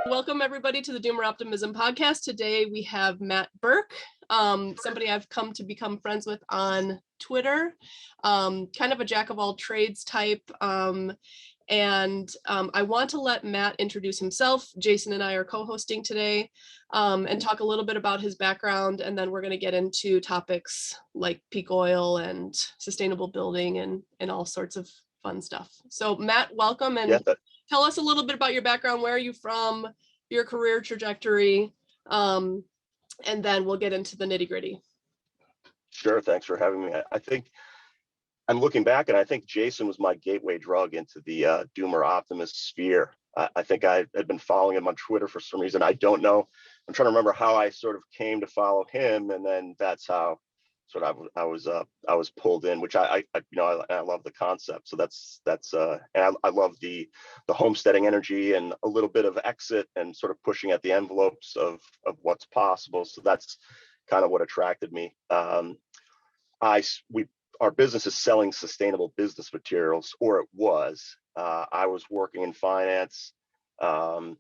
Welcome everybody to the Doomer Optimism podcast. Today we have Matt Berk, somebody I've come to become friends with on Twitter, kind of a jack of all trades type. And I want to let Matt introduce himself. Jason and I are co-hosting today and talk a little bit about his background. And then we're going to get into topics like peak oil and sustainable building and all sorts of fun stuff. So Matt, welcome, and tell us a little bit about your background. Where are you from, your career trajectory, and then we'll get into the nitty gritty. Sure, thanks for having me. I think I'm looking back, and I think Jason was my gateway drug into the doomer optimist sphere. I think I had been following him on Twitter for some reason. I don't know. I'm trying to remember how I sort of came to follow him, and then that's how sort of I was pulled in, which I love the concept. So that's and I love the homesteading energy and a little bit of exit and sort of pushing at the envelopes of what's possible. So that's kind of what attracted me. Our business is selling sustainable business materials, or it was. I was working in finance. I'm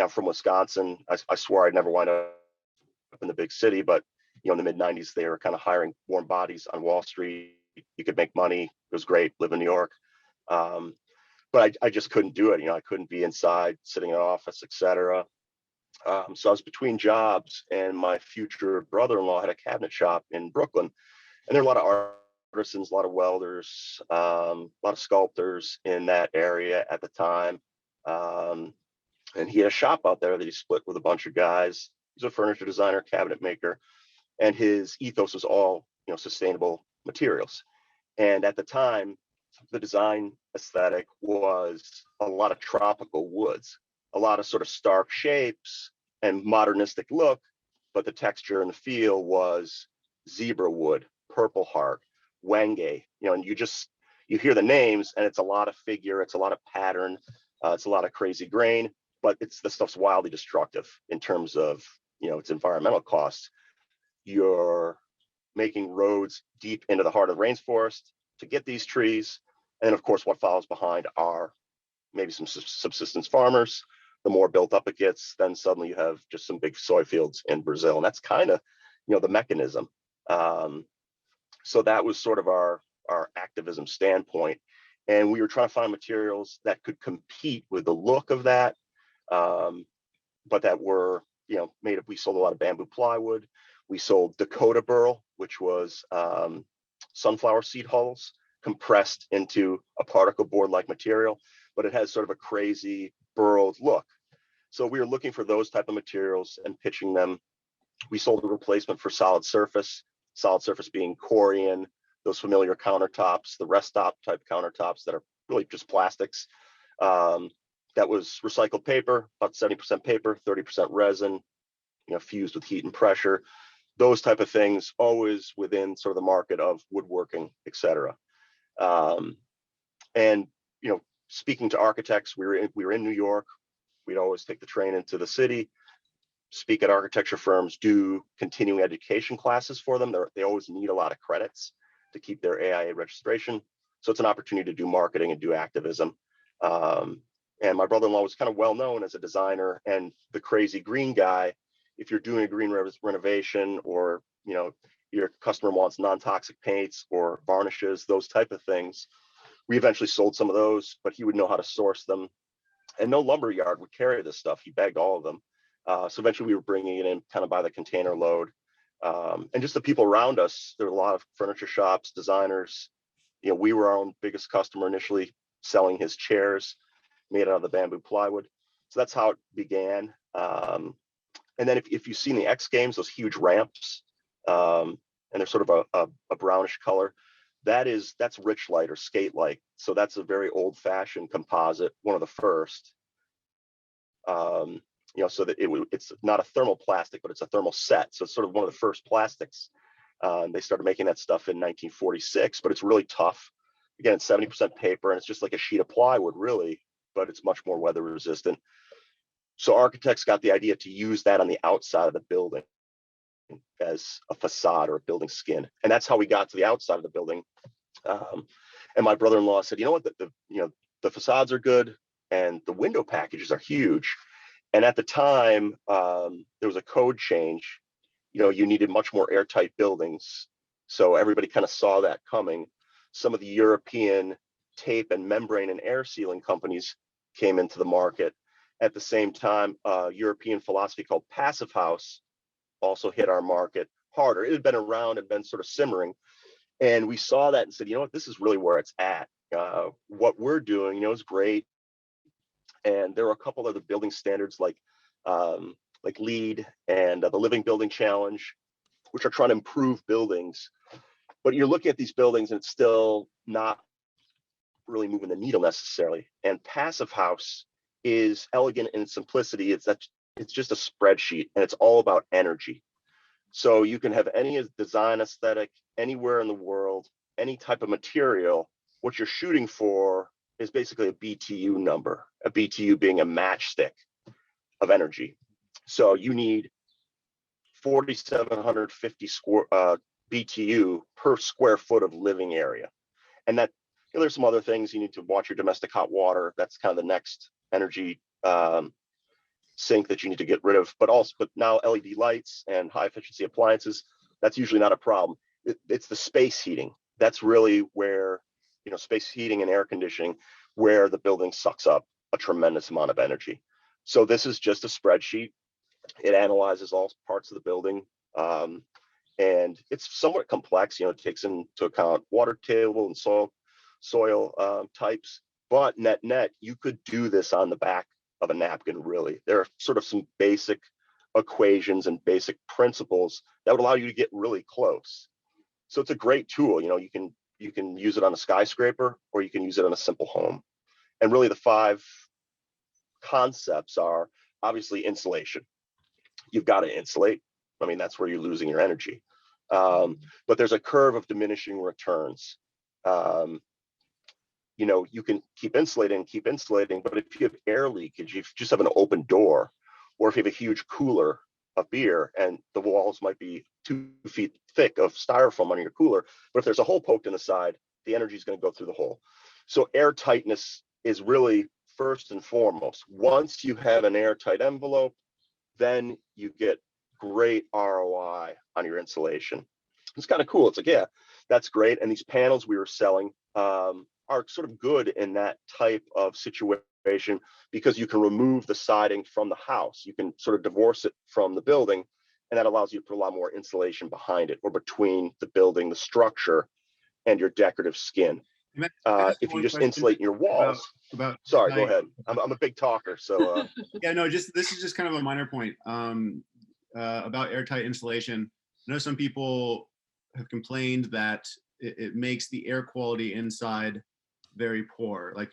from Wisconsin. I swore I'd never wind up in the big city, but in the mid 90s, they were kind of hiring warm bodies on Wall Street. You could make money. It was great, live in New York. But I just couldn't do it. I couldn't be inside, sitting in an office, etc. So I was between jobs, and my future brother-in-law had a cabinet shop in Brooklyn. And there are a lot of artisans, a lot of welders, a lot of sculptors in that area at the time. And he had a shop out there that he split with a bunch of guys. He's a furniture designer, cabinet maker. And his ethos was all, sustainable materials. And at the time, the design aesthetic was a lot of tropical woods, a lot of sort of stark shapes and modernistic look, but the texture and the feel was zebra wood, purple heart, wenge, and you hear the names, and it's a lot of figure, it's a lot of pattern, it's a lot of crazy grain, but the stuff's wildly destructive in terms of, its environmental costs. You're making roads deep into the heart of the rainforest to get these trees. And of course, what follows behind are maybe some subsistence farmers. The more built up it gets, then suddenly you have just some big soy fields in Brazil. And that's kind of, the mechanism. So that was sort of our activism standpoint. And we were trying to find materials that could compete with the look of that, but that were, we sold a lot of bamboo plywood. We sold Dakota burl, which was sunflower seed hulls compressed into a particle board-like material, but it has sort of a crazy burled look. So we were looking for those type of materials and pitching them. We sold a replacement for solid surface being Corian, those familiar countertops, the rest stop type countertops that are really just plastics. That was recycled paper, about 70% paper, 30% resin, fused with heat and pressure. Those type of things, always within sort of the market of woodworking, et cetera. And, speaking to architects, we were in New York. We'd always take the train into the city, speak at architecture firms, do continuing education classes for them. They always need a lot of credits to keep their AIA registration. So it's an opportunity to do marketing and do activism. And my brother-in-law was kind of well known as a designer and the crazy green guy. If you're doing a green renovation, or your customer wants non-toxic paints or varnishes, those type of things, we eventually sold some of those, but he would know how to source them. And no lumber yard would carry this stuff. He bagged all of them. So eventually we were bringing it in kind of by the container load. And just the people around us, there were a lot of furniture shops, designers. We were our own biggest customer initially, selling his chairs made out of the bamboo plywood. So that's how it began. And then if you've seen the X Games, those huge ramps, and they're sort of a brownish color, that's rich light or skate light. So that's a very old fashioned composite, one of the first. So that it's not a thermal plastic, but it's a thermal set. So it's sort of one of the first plastics. They started making that stuff in 1946, but it's really tough. Again, it's 70% paper, and it's just like a sheet of plywood, really, but it's much more weather resistant. So architects got the idea to use that on the outside of the building as a facade or a building skin. And that's how we got to the outside of the building. And my brother-in-law said, the facades are good and the window packages are huge. And at the time, there was a code change. You needed much more airtight buildings. So everybody kind of saw that coming. Some of the European tape and membrane and air sealing companies came into the market. At the same time, European philosophy called passive house also hit our market harder. It had been around and been sort of simmering. And we saw that and said, what, this is really where it's at. What we're doing, is great. And there are a couple of the building standards like LEED and the Living Building Challenge, which are trying to improve buildings. But you're looking at these buildings and it's still not really moving the needle necessarily. And passive house is elegant in its simplicity. It's just a spreadsheet, and it's all about energy. So you can have any design aesthetic anywhere in the world, any type of material. What you're shooting for is basically a BTU number, a BTU being a matchstick of energy. So you need 4,750 BTU per square foot of living area. And that, there's some other things. You need to watch your domestic hot water. That's kind of the next energy sink that you need to get rid of. But now LED lights and high efficiency appliances, that's usually not a problem. It's the space heating. That's really where, space heating and air conditioning, where the building sucks up a tremendous amount of energy. So this is just a spreadsheet. It analyzes all parts of the building. And it's somewhat complex, it takes into account water table and soil types, but net, you could do this on the back of a napkin, really. There are sort of some basic equations and basic principles that would allow you to get really close. So it's a great tool. You can use it on a skyscraper, or you can use it on a simple home. And really the 5 concepts are obviously insulation. You've got to insulate. I mean, that's where you're losing your energy. But there's a curve of diminishing returns. You can keep insulating, but if you have air leakage, if you just have an open door, or if you have a huge cooler of beer and the walls might be 2 feet thick of styrofoam on your cooler, but if there's a hole poked in the side, the energy is going to go through the hole. So air tightness is really first and foremost. Once you have an airtight envelope, then you get great ROI on your insulation. It's kind of cool. It's like, yeah, that's great. And these panels we were selling are sort of good in that type of situation, because you can remove the siding from the house. You can sort of divorce it from the building, and that allows you to put a lot more insulation behind it, or between the building, the structure, and your decorative skin. If you just insulate your walls. Sorry, go ahead. I'm a big talker, so. Yeah, no, this is just kind of a minor point about airtight insulation. I know some people have complained that it makes the air quality inside very poor. Like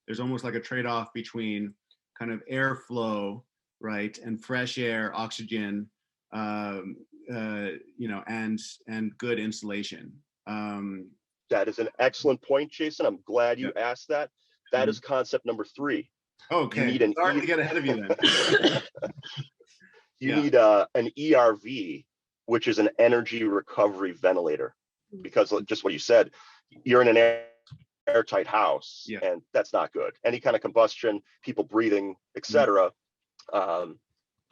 there's almost like a trade-off between kind of airflow, right, and fresh air, oxygen, and good insulation. That is an excellent point, Jason. I'm glad you asked that. That is concept number 3. Okay, you need sorry to get ahead of you then. You need an ERV, which is an energy recovery ventilator, because just what you said, you're in an airtight house, and that's not good. Any kind of combustion, people breathing, etc.,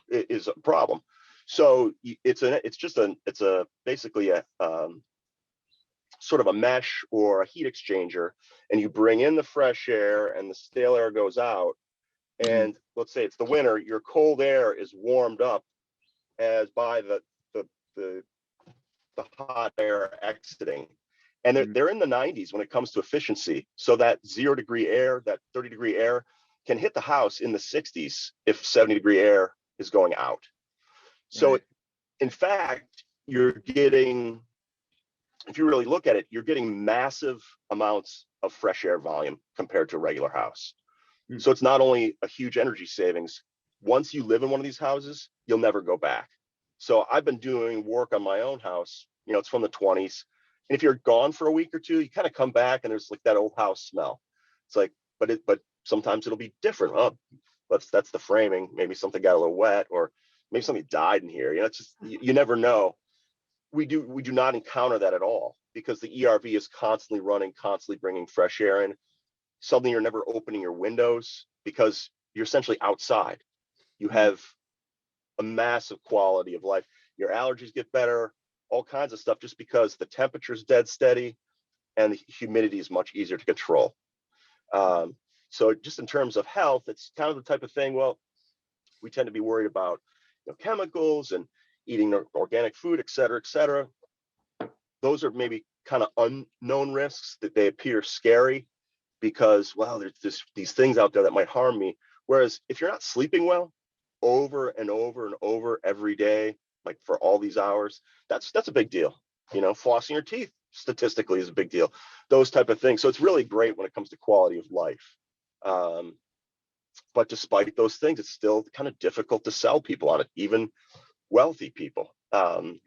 is a problem. So it's basically a sort of a mesh or a heat exchanger, and you bring in the fresh air and the stale air goes out. And let's say it's the winter, your cold air is warmed up as by the hot air exiting. And they're in the 90s when it comes to efficiency. So that 0-degree air, that 30-degree air can hit the house in the 60s if 70-degree air is going out. So in fact, you're getting, if you really look at it, you're getting massive amounts of fresh air volume compared to a regular house. So it's not only a huge energy savings. Once you live in one of these houses, you'll never go back. So I've been doing work on my own house. It's from the 20s. And if you're gone for a week or two, you kind of come back and there's like that old house smell. It's like, but sometimes it'll be different. Oh, that's the framing. Maybe something got a little wet, or maybe something died in here. It's just, you never know. We do not encounter that at all, because the ERV is constantly running, constantly bringing fresh air in. Suddenly you're never opening your windows because you're essentially outside. you have a massive quality of life. Your allergies get better, all kinds of stuff, just because the temperature is dead steady and the humidity is much easier to control. So just in terms of health, it's kind of the type of thing, well, we tend to be worried about, chemicals and eating organic food, et cetera, et cetera. Those are maybe kind of unknown risks that they appear scary because, well, there's these things out there that might harm me. Whereas if you're not sleeping well over and over and over every day, like for all these hours, that's a big deal. Flossing your teeth statistically is a big deal. Those type of things. So it's really great when it comes to quality of life. But despite those things, it's still kind of difficult to sell people on it, even wealthy people. And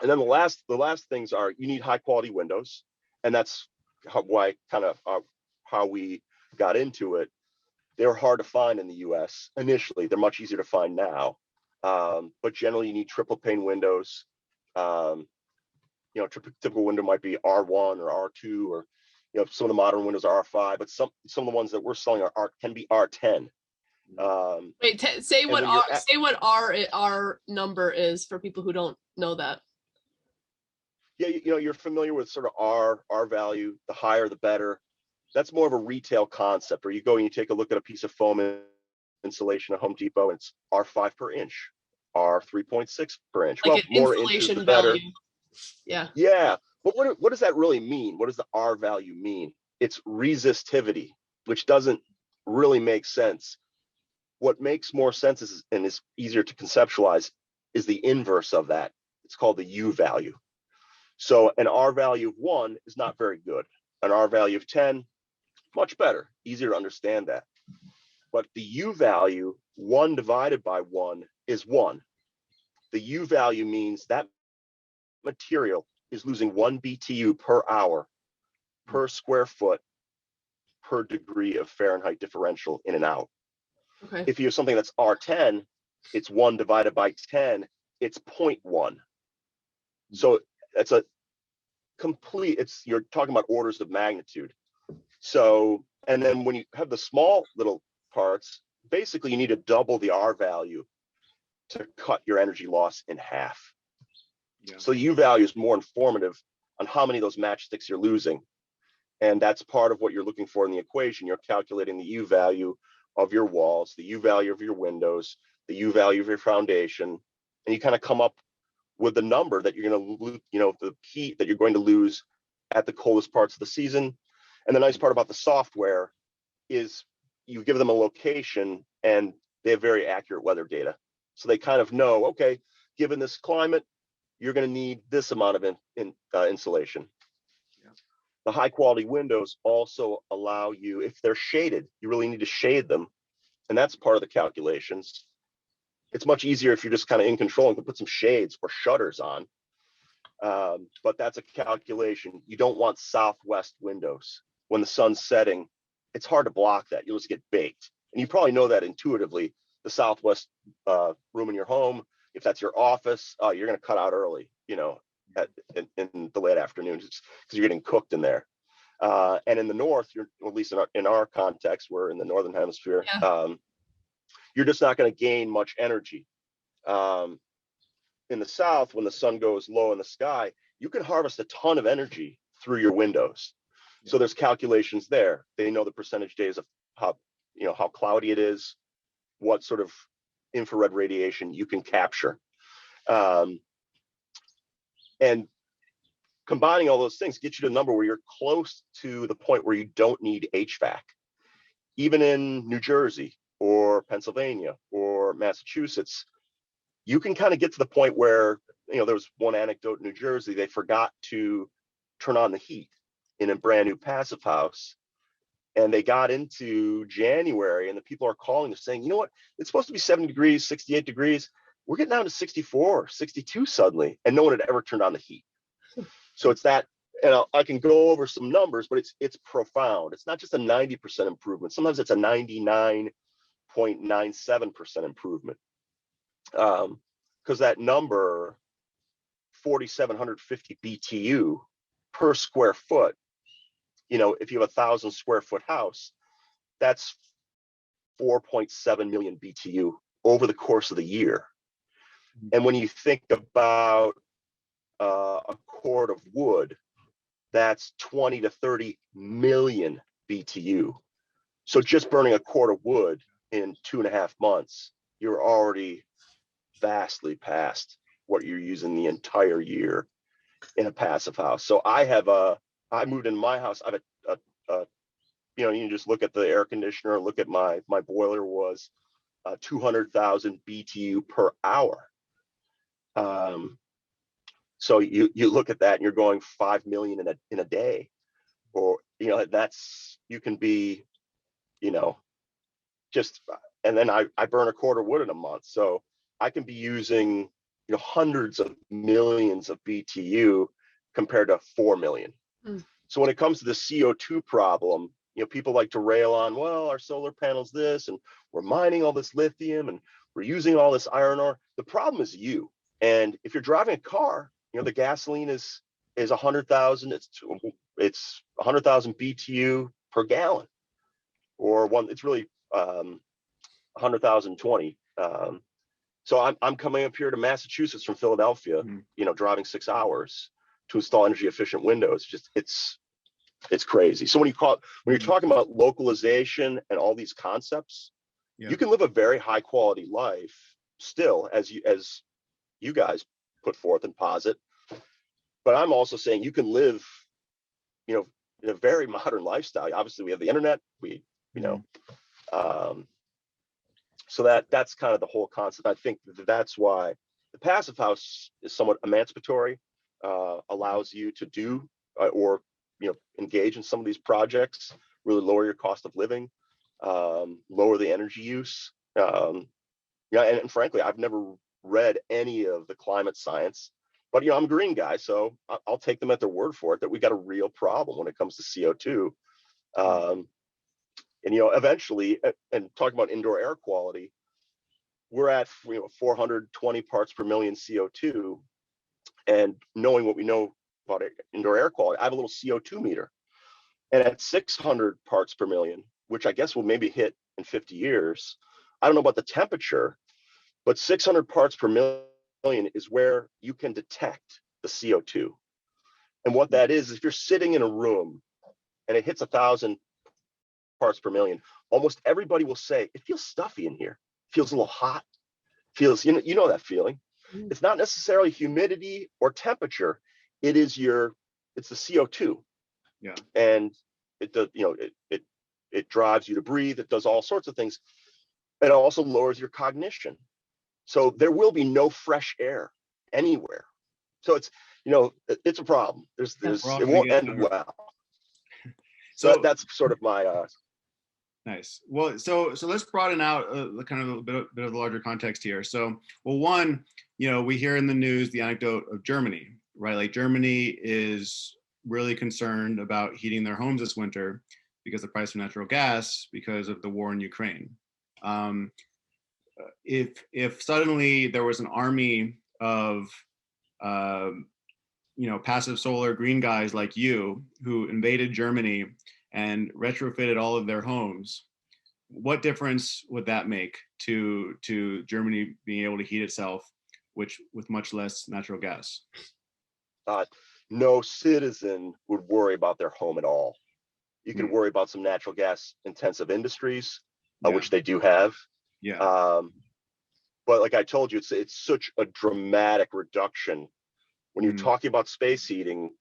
then the last things are, you need high quality windows, and that's how we got into it. They were hard to find in the U.S. initially. They're much easier to find now, but generally you need triple pane windows. Typical window might be R1 or R2, or some of the modern windows are R5, but some of the ones that we're selling can be R10. Wait, say what R number is for people who don't know that. Yeah, you're familiar with sort of R value. The higher, the better. That's more of a retail concept, where you go and you take a look at a piece of foam insulation at Home Depot, and it's R5 per inch, R3.6 per inch. Like well, more inches, the better. Value. Yeah. Yeah. But what does that really mean? What does the R value mean? It's resistivity, which doesn't really make sense. What makes more sense and is easier to conceptualize is the inverse of that. It's called the U value. So an R value of 1 is not very good. An R value of 10, much better, easier to understand that. But the U value, 1 divided by 1 is 1. The U value means that material is losing 1 BTU per hour, per square foot, per degree of Fahrenheit differential in and out. Okay. If you have something that's R10, it's 1 divided by 10, it's 0.1. So it's you're talking about orders of magnitude. So, and then when you have the small little parts, basically you need to double the R value to cut your energy loss in half. Yeah. So U value is more informative on how many of those matchsticks you're losing. And that's part of what you're looking for in the equation. You're calculating the U value of your walls, the U value of your windows, the U value of your foundation, and you kind of come up with the number that you're going to lose, the heat that you're going to lose at the coldest parts of the season. And the nice part about the software is you give them a location and they have very accurate weather data. So they kind of know, okay, given this climate, you're going to need this amount of insulation. Yeah. The high quality windows also allow you, if they're shaded, you really need to shade them. And that's part of the calculations. It's much easier if you're just kind of in control and can put some shades or shutters on. But that's a calculation. You don't want southwest windows. When the sun's setting, it's hard to block that. You'll just get baked. And you probably know that intuitively. The southwest room in your home, if that's your office, you're going to cut out early, in the late afternoon, because you're getting cooked in there. And in the north, at least in our context, we're in the northern hemisphere. Yeah. You're just not going to gain much energy. In the south, when the sun goes low in the sky, you can harvest a ton of energy through your windows. Yeah. So there's calculations there. They know the percentage days of how cloudy it is, what sort of infrared radiation you can capture. And combining all those things gets you to a number where you're close to the point where you don't need HVAC. Even in New Jersey or Pennsylvania or Massachusetts, you can kind of get to the point where, there was one anecdote in New Jersey, they forgot to turn on the heat in a brand new passive house. And they got into January and the people are calling, they're saying, you know what, it's supposed to be 70 degrees, 68 degrees. We're getting down to 64, 62 suddenly. And no one had ever turned on the heat. So it's that, and I can go over some numbers, but it's profound. It's not just a 90% improvement. Sometimes it's a 99.97% improvement. Because that number, 4,750 BTU per square foot, if you have 1,000 square foot house, that's 4.7 million BTU over the course of the year. And when you think about a cord of wood, that's 20 to 30 million BTU. So just burning a cord of wood in 2.5 months, you're already vastly past what you're using the entire year in a passive house. So I moved into my house. I have a you know, you can just look at the air conditioner, look at my boiler was 200,000 BTU per hour. So you look at that and you're going 5 million in a day, or, you know, that's, you can be, you know, just, and then I burn a quarter wood in a month. So I can be using, you know, hundreds of millions of BTU compared to 4 million. Mm. So when it comes to the CO2 problem, you know, people like to rail on, well, our solar panels this, and we're mining all this lithium, and we're using all this iron ore. The problem is you. And if you're driving a car, you know, the gasoline is 100,000. It's 100,000 BTU per gallon, or one. It's really 100,020. So I'm coming up here to Massachusetts from Philadelphia, you know, driving 6 hours to install energy efficient windows. Just it's crazy. So when you're talking about localization and all these concepts, you can live a very high quality life still, as you guys put forth and posit. But I'm also saying you can live, you know, in a very modern lifestyle. Obviously, we have the internet. You know, so that's kind of the whole concept. I think that's why the passive house is somewhat emancipatory, allows you to do or, you know, engage in some of these projects, really lower your cost of living, lower the energy use. Yeah, and frankly, I've never read any of the climate science, but, you know, I'm a green guy, so I'll take them at their word for it that we got a real problem when it comes to CO2. And, you know, eventually, and talking about indoor air quality, we're at, you know, 420 parts per million CO2. And knowing what we know about indoor air quality, I have a little CO2 meter. And at 600 parts per million, which I guess will maybe hit in 50 years, I don't know about the temperature, but 600 parts per million is where you can detect the CO2. And what that is if you're sitting in a room and it hits 1,000 parts per million, almost everybody will say, it feels stuffy in here. It feels a little hot. Feels, you know that feeling. It's not necessarily humidity or temperature. It's the CO2. Yeah. And it does, you know, it drives you to breathe. It does all sorts of things. It also lowers your cognition. So there will be no fresh air anywhere. So it's, you know, it's a problem. It won't end well. So that's sort of my Nice. Well, so let's broaden out kind of a bit of the larger context here. So, well, one, you know, we hear in the news the anecdote of Germany, right? Like Germany is really concerned about heating their homes this winter because of the price of natural gas, because of the war in Ukraine. If suddenly there was an army of you know, passive solar green guys like you who invaded Germany and retrofitted all of their homes, what difference would that make to Germany being able to heat itself, with much less natural gas? No citizen would worry about their home at all. You can worry about some natural gas intensive industries, which they do have. Yeah. But like I told you, it's such a dramatic reduction when you're talking about space heating.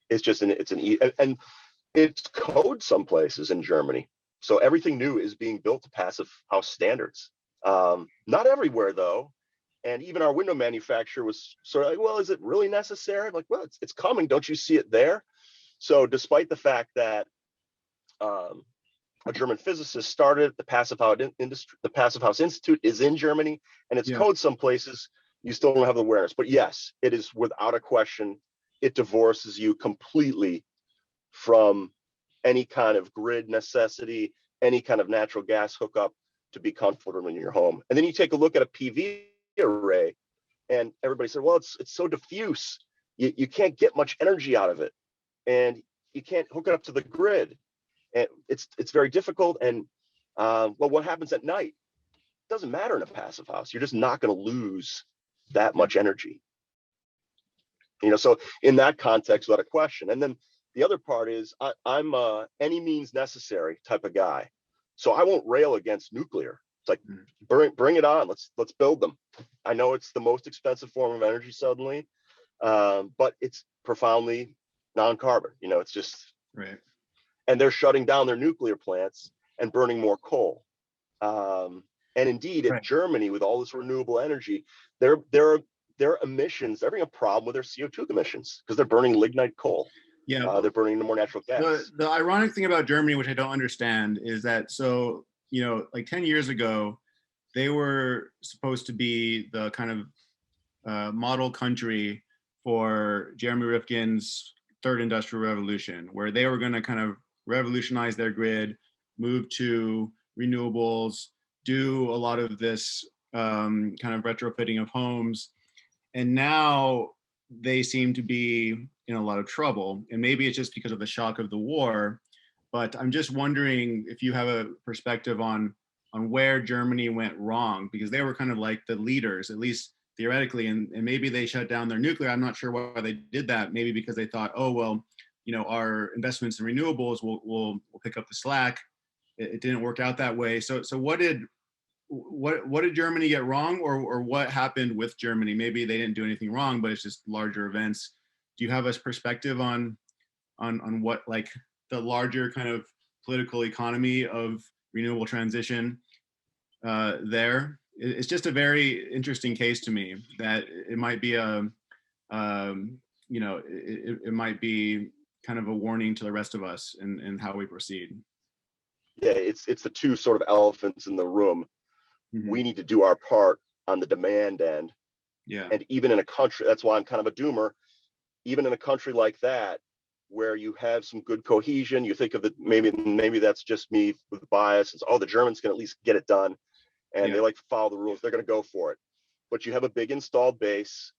It's just and it's code some places in Germany. So everything new is being built to passive house standards. Not everywhere though. And even our window manufacturer was sort of like, well, is it really necessary? I'm like, well, it's coming. Don't you see it there? So despite the fact that a German physicist started the passive house institute is in Germany, and it's code some places, you still don't have the awareness. But yes, it is without a question, it divorces you completely from any kind of grid necessity, any kind of natural gas hookup to be comfortable in your home. And then you take a look at a PV array, and everybody said, well, it's so diffuse. You can't get much energy out of it, and you can't hook it up to the grid. And it's very difficult. And well, what happens at night? doesn't matter in a passive house. You're just not going to lose that much energy. So in that context, without a question. And then the other part is I'm any means necessary type of guy. So I won't rail against nuclear. It's like, bring it on. Let's build them. I know it's the most expensive form of energy suddenly, but it's profoundly non-carbon. It's just right. And they're shutting down their nuclear plants and burning more coal. And indeed, in Germany, with all this renewable energy, their emissions, they're having a problem with their CO2 emissions because they're burning lignite coal. Yeah, they're burning more natural gas. The ironic thing about Germany, which I don't understand, is that like 10 years ago, they were supposed to be the kind of model country for Jeremy Rifkin's third industrial revolution, where they were going to kind of revolutionize their grid, move to renewables, do a lot of this kind of retrofitting of homes. And now they seem to be in a lot of trouble. And maybe it's just because of the shock of the war, but I'm just wondering if you have a perspective on where Germany went wrong, because they were kind of like the leaders, at least theoretically, and maybe they shut down their nuclear. I'm not sure why they did that. Maybe because they thought, oh, well, our investments in renewables will pick up the slack. It didn't work out that way. So what did Germany get wrong, or what happened with Germany? Maybe they didn't do anything wrong, but it's just larger events. Do you have a perspective on what, like, the larger kind of political economy of renewable transition there? It's just a very interesting case to me that it might be it might be kind of a warning to the rest of us in how we proceed. Yeah, it's the two sort of elephants in the room. Mm-hmm. We need to do our part on the demand end. Yeah. And even in a country, that's why I'm kind of a doomer, even in a country like that, where you have some good cohesion, you think of it, maybe that's just me with bias. It's, the Germans can at least get it done. And they like to follow the rules. They're going to go for it. But you have a big installed base.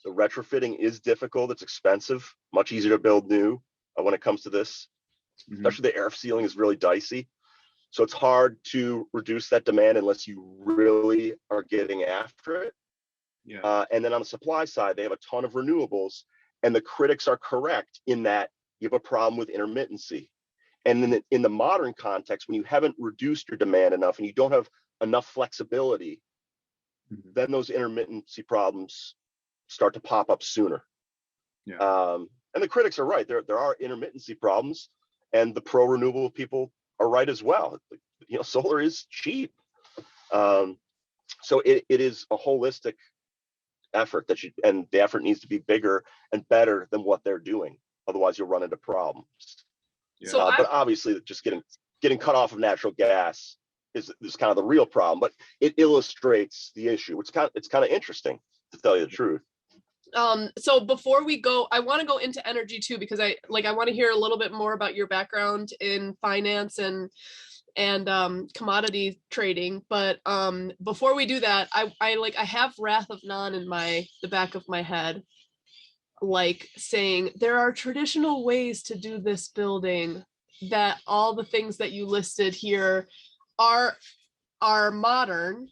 The retrofitting is difficult. It's expensive, much easier to build new when it comes to this. Mm-hmm. Especially the air sealing is really dicey. So it's hard to reduce that demand unless you really are getting after it. Yeah. And then on the supply side, they have a ton of renewables. And the critics are correct in that you have a problem with intermittency. And then in the modern context, when you haven't reduced your demand enough and you don't have enough flexibility, mm-hmm. then those intermittency problems start to pop up sooner. Yeah. And the critics are right. There are intermittency problems, and the pro-renewable people are right as well. Solar is cheap. So it is a holistic effort and the effort needs to be bigger and better than what they're doing. Otherwise, you'll run into problems. Yeah. But obviously, just getting cut off of natural gas is kind of the real problem. But it illustrates the issue. It's kind of interesting, to tell you the truth. So before we go, I want to go into energy too, because I want to hear a little bit more about your background in finance and commodity trading. But before we do that, I have Wrath of Non in the back of my head, like saying there are traditional ways to do this building, that all the things that you listed here are modern.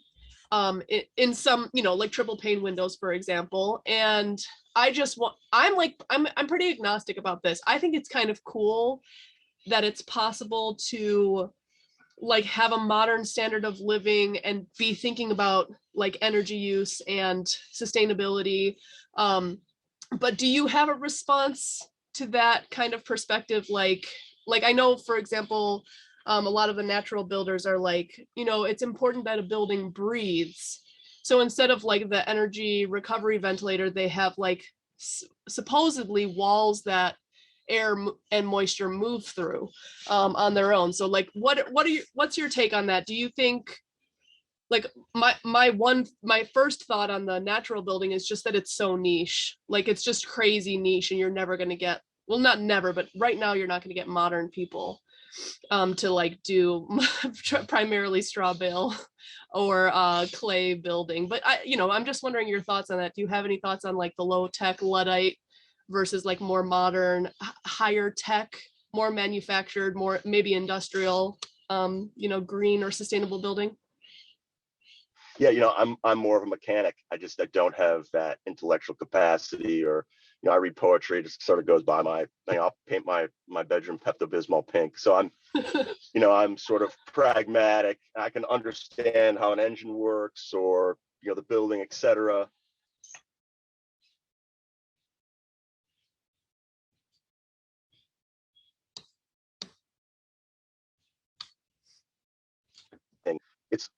In some, like triple pane windows, for example. And I'm pretty agnostic about this. I think it's kind of cool that it's possible to like have a modern standard of living and be thinking about like energy use and sustainability. But do you have a response to that kind of perspective? Like I know, for example, a lot of the natural builders are like, it's important that a building breathes. So instead of like the energy recovery ventilator, they have like supposedly walls that air and moisture move through on their own. So like, what's your take on that? Do you think, like, my first thought on the natural building is just that it's so niche, like it's just crazy niche, and you're never going to get, well, not never, but right now you're not going to get modern people to like do primarily straw bale or clay building. But I'm just wondering your thoughts on that. Do you have any thoughts on like the low tech Luddite versus like more modern, higher tech, more manufactured, more maybe industrial, green or sustainable building? Yeah, I'm more of a mechanic. I don't have that intellectual capacity, or I read poetry. It just sort of goes by my thing. I'll paint my bedroom Pepto-Bismol pink. So I'm sort of pragmatic. I can understand how an engine works, or the building, etc.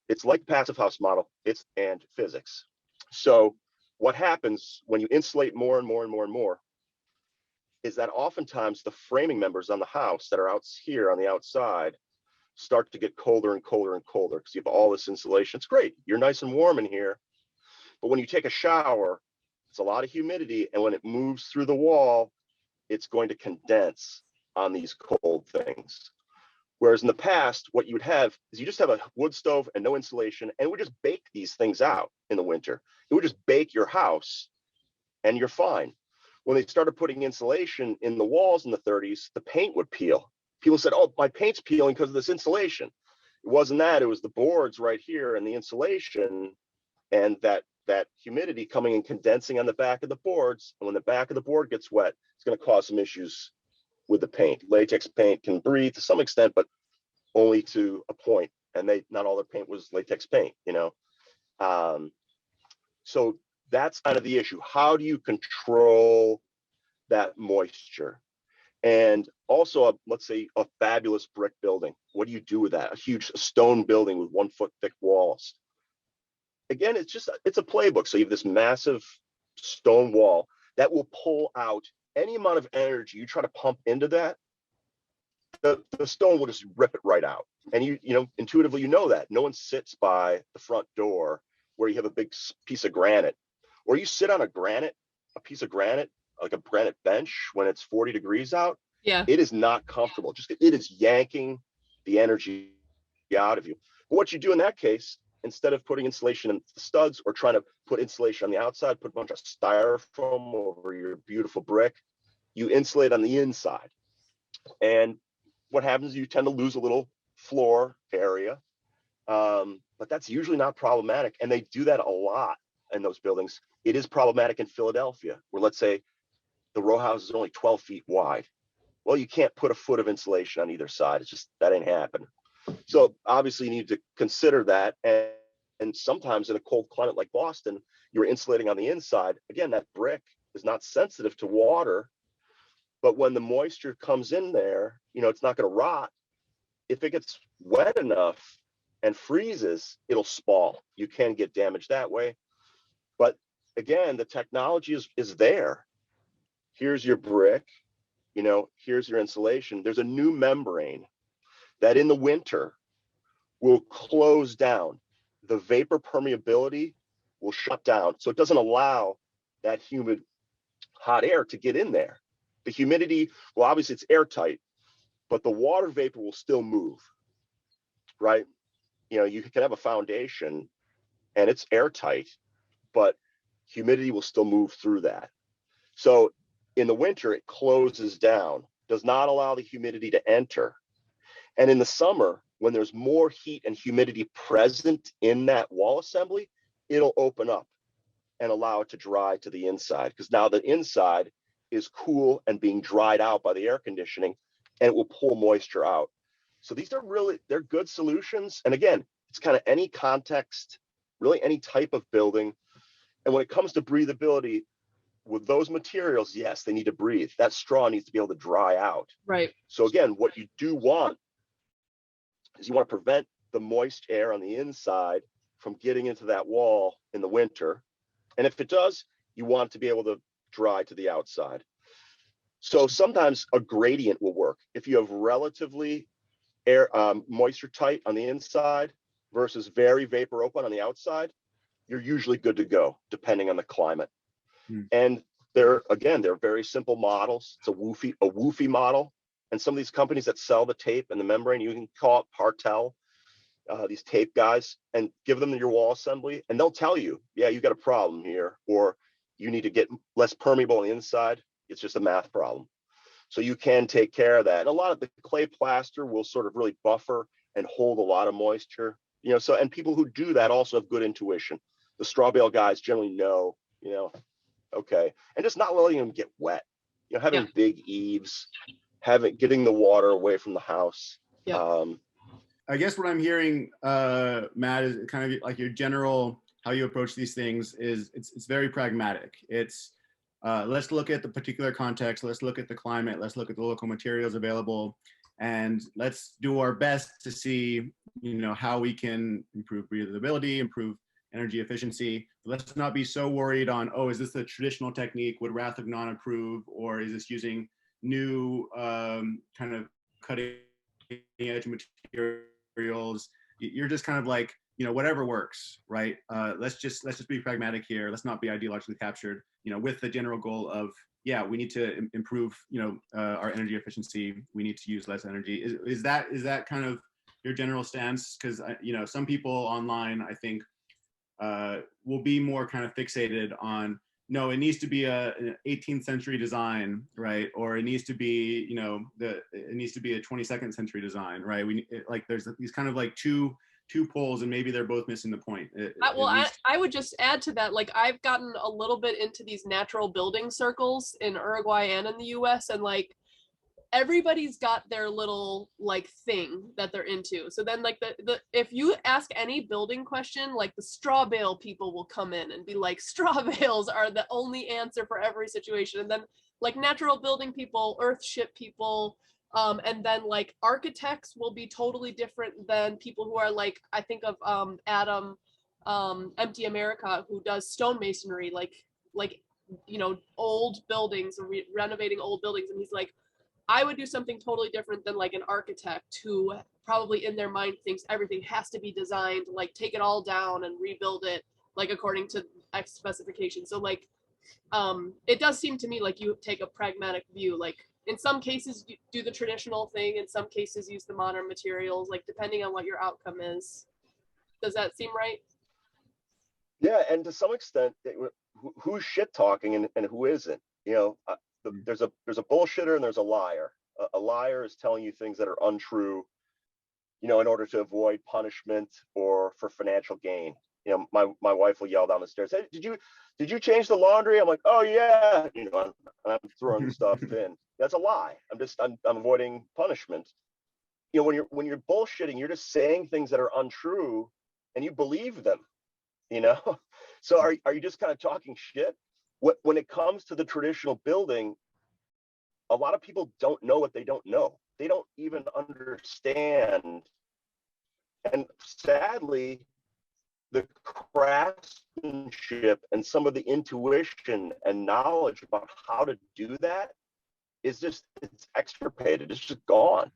It's like passive house model. And physics. So what happens when you insulate more and more and more and more is that oftentimes the framing members on the house that are out here on the outside start to get colder and colder and colder because you have all this insulation. It's great. You're nice and warm in here. But when you take a shower, it's a lot of humidity. And when it moves through the wall, it's going to condense on these cold things. Whereas in the past, what you would have is you just have a wood stove and no insulation, and it would just bake these things out in the winter. It would just bake your house and you're fine. When they started putting insulation in the walls in the 30s, the paint would peel. People said, oh, my paint's peeling because of this insulation. It wasn't that. It was the boards right here and the insulation and that humidity coming and condensing on the back of the boards. And when the back of the board gets wet, it's going to cause some issues with the paint. Latex paint can breathe to some extent, but only to a point. And not all their paint was latex paint, So that's kind of the issue. How do you control that moisture? And also, let's say a fabulous brick building. What do you do with that? A huge stone building with 1 foot thick walls. Again, it's a playbook. So you have this massive stone wall that will pull out any amount of energy you try to pump into that. The stone will just rip it right out. And intuitively, that no one sits by the front door where you have a big piece of granite, or you sit on a piece of granite, like a granite bench when it's 40 degrees out. Yeah. It is not comfortable. It is yanking the energy out of you. But what you do in that case, instead of putting insulation in the studs or trying to put insulation on the outside, put a bunch of styrofoam over your beautiful brick, you insulate on the inside. And what happens is you tend to lose a little floor area, but that's usually not problematic. And they do that a lot in those buildings. It is problematic in Philadelphia, where let's say the row house is only 12 feet wide. Well, you can't put a foot of insulation on either side. It's just, that ain't happening. So obviously you need to consider that. And sometimes in a cold climate like Boston, you're insulating on the inside. Again, that brick is not sensitive to water, but when the moisture comes in there, it's not going to rot. If it gets wet enough and freezes, it'll spall. You can get damage that way. But again, the technology is there. Here's your brick, here's your insulation. There's a new membrane that in the winter will close down. The vapor permeability will shut down. So it doesn't allow that humid, hot air to get in there. The humidity, well, obviously it's airtight, but the water vapor will still move, right? You can have a foundation and it's airtight, but humidity will still move through that. So in the winter, it closes down, does not allow the humidity to enter. And in the summer, when there's more heat and humidity present in that wall assembly, it'll open up and allow it to dry to the inside, because now the inside is cool and being dried out by the air conditioning, and it will pull moisture out. So they're good solutions. And again, it's kind of any context, really any type of building. And when it comes to breathability, with those materials, yes, they need to breathe. That straw needs to be able to dry out. Right. So again, what you do want is you want to prevent the moist air on the inside from getting into that wall in the winter. And if it does, you want to be able to dry to the outside. So sometimes a gradient will work. If you have relatively moisture tight on the inside versus very vapor open on the outside, you're usually good to go, depending on the climate. And they're very simple models. It's a woofy model. And some of these companies that sell the tape and the membrane, you can call it Partel, these tape guys, and give them your wall assembly, and they'll tell you, yeah, you got a problem here, or you need to get less permeable on the inside. It's just a math problem. So you can take care of that. And a lot of the clay plaster will sort of really buffer and hold a lot of moisture. So, and people who do that also have good intuition. The straw bale guys generally know, okay, and just not letting them get wet, having big eaves, getting the water away from the house. I guess what I'm hearing, Matt, is kind of like your general, how you approach these things is it's very pragmatic. It's let's look at the particular context, let's look at the climate, let's look at the local materials available, and let's do our best to see, how we can improve breathability, improve energy efficiency. But let's not be so worried on, oh, is this the traditional technique? Would Rathagnon approve? Or is this using new kind of cutting edge materials? You're just kind of like, whatever works, right? Let's just be pragmatic here. Let's not be ideologically captured, with the general goal of, we need to improve, our energy efficiency. We need to use less energy. Is that kind of your general stance? Because some people online, I think, will be more kind of fixated on, no, it needs to be an 18th century design, right? Or it needs to be, it needs to be a 22nd century design, right? There's these kind of like two poles, and maybe they're both missing the point. I would just add to that, like, I've gotten a little bit into these natural building circles in Uruguay and in the US, and like everybody's got their little like thing that they're into. So then like the if you ask any building question, like the straw bale people will come in and be like, straw bales are the only answer for every situation. And then like natural building people, earthship people, and then like architects will be totally different than people who are like, I think of Adam Empty America, who does stonemasonry, like old buildings, or renovating old buildings. And he's like, I would do something totally different than like an architect who probably in their mind thinks everything has to be designed, like take it all down and rebuild it like according to X specifications. So like it does seem to me like you take a pragmatic view. Like in some cases you do the traditional thing, in some cases use the modern materials, like depending on what your outcome is. Does that seem right? Yeah, and to some extent, who's shit talking and who isn't? There's a bullshitter and there's a liar. A liar is telling you things that are untrue, in order to avoid punishment or for financial gain. My wife will yell down the stairs, "Hey, did you change the laundry?" I'm like, "Oh yeah," I'm throwing stuff in. That's a lie. I'm avoiding punishment. When you're bullshitting, you're just saying things that are untrue, and you believe them. So are you just kind of talking shit? When it comes to the traditional building, a lot of people don't know what they don't know. They don't even understand. And sadly, the craftsmanship and some of the intuition and knowledge about how to do that it's extirpated. It's just gone.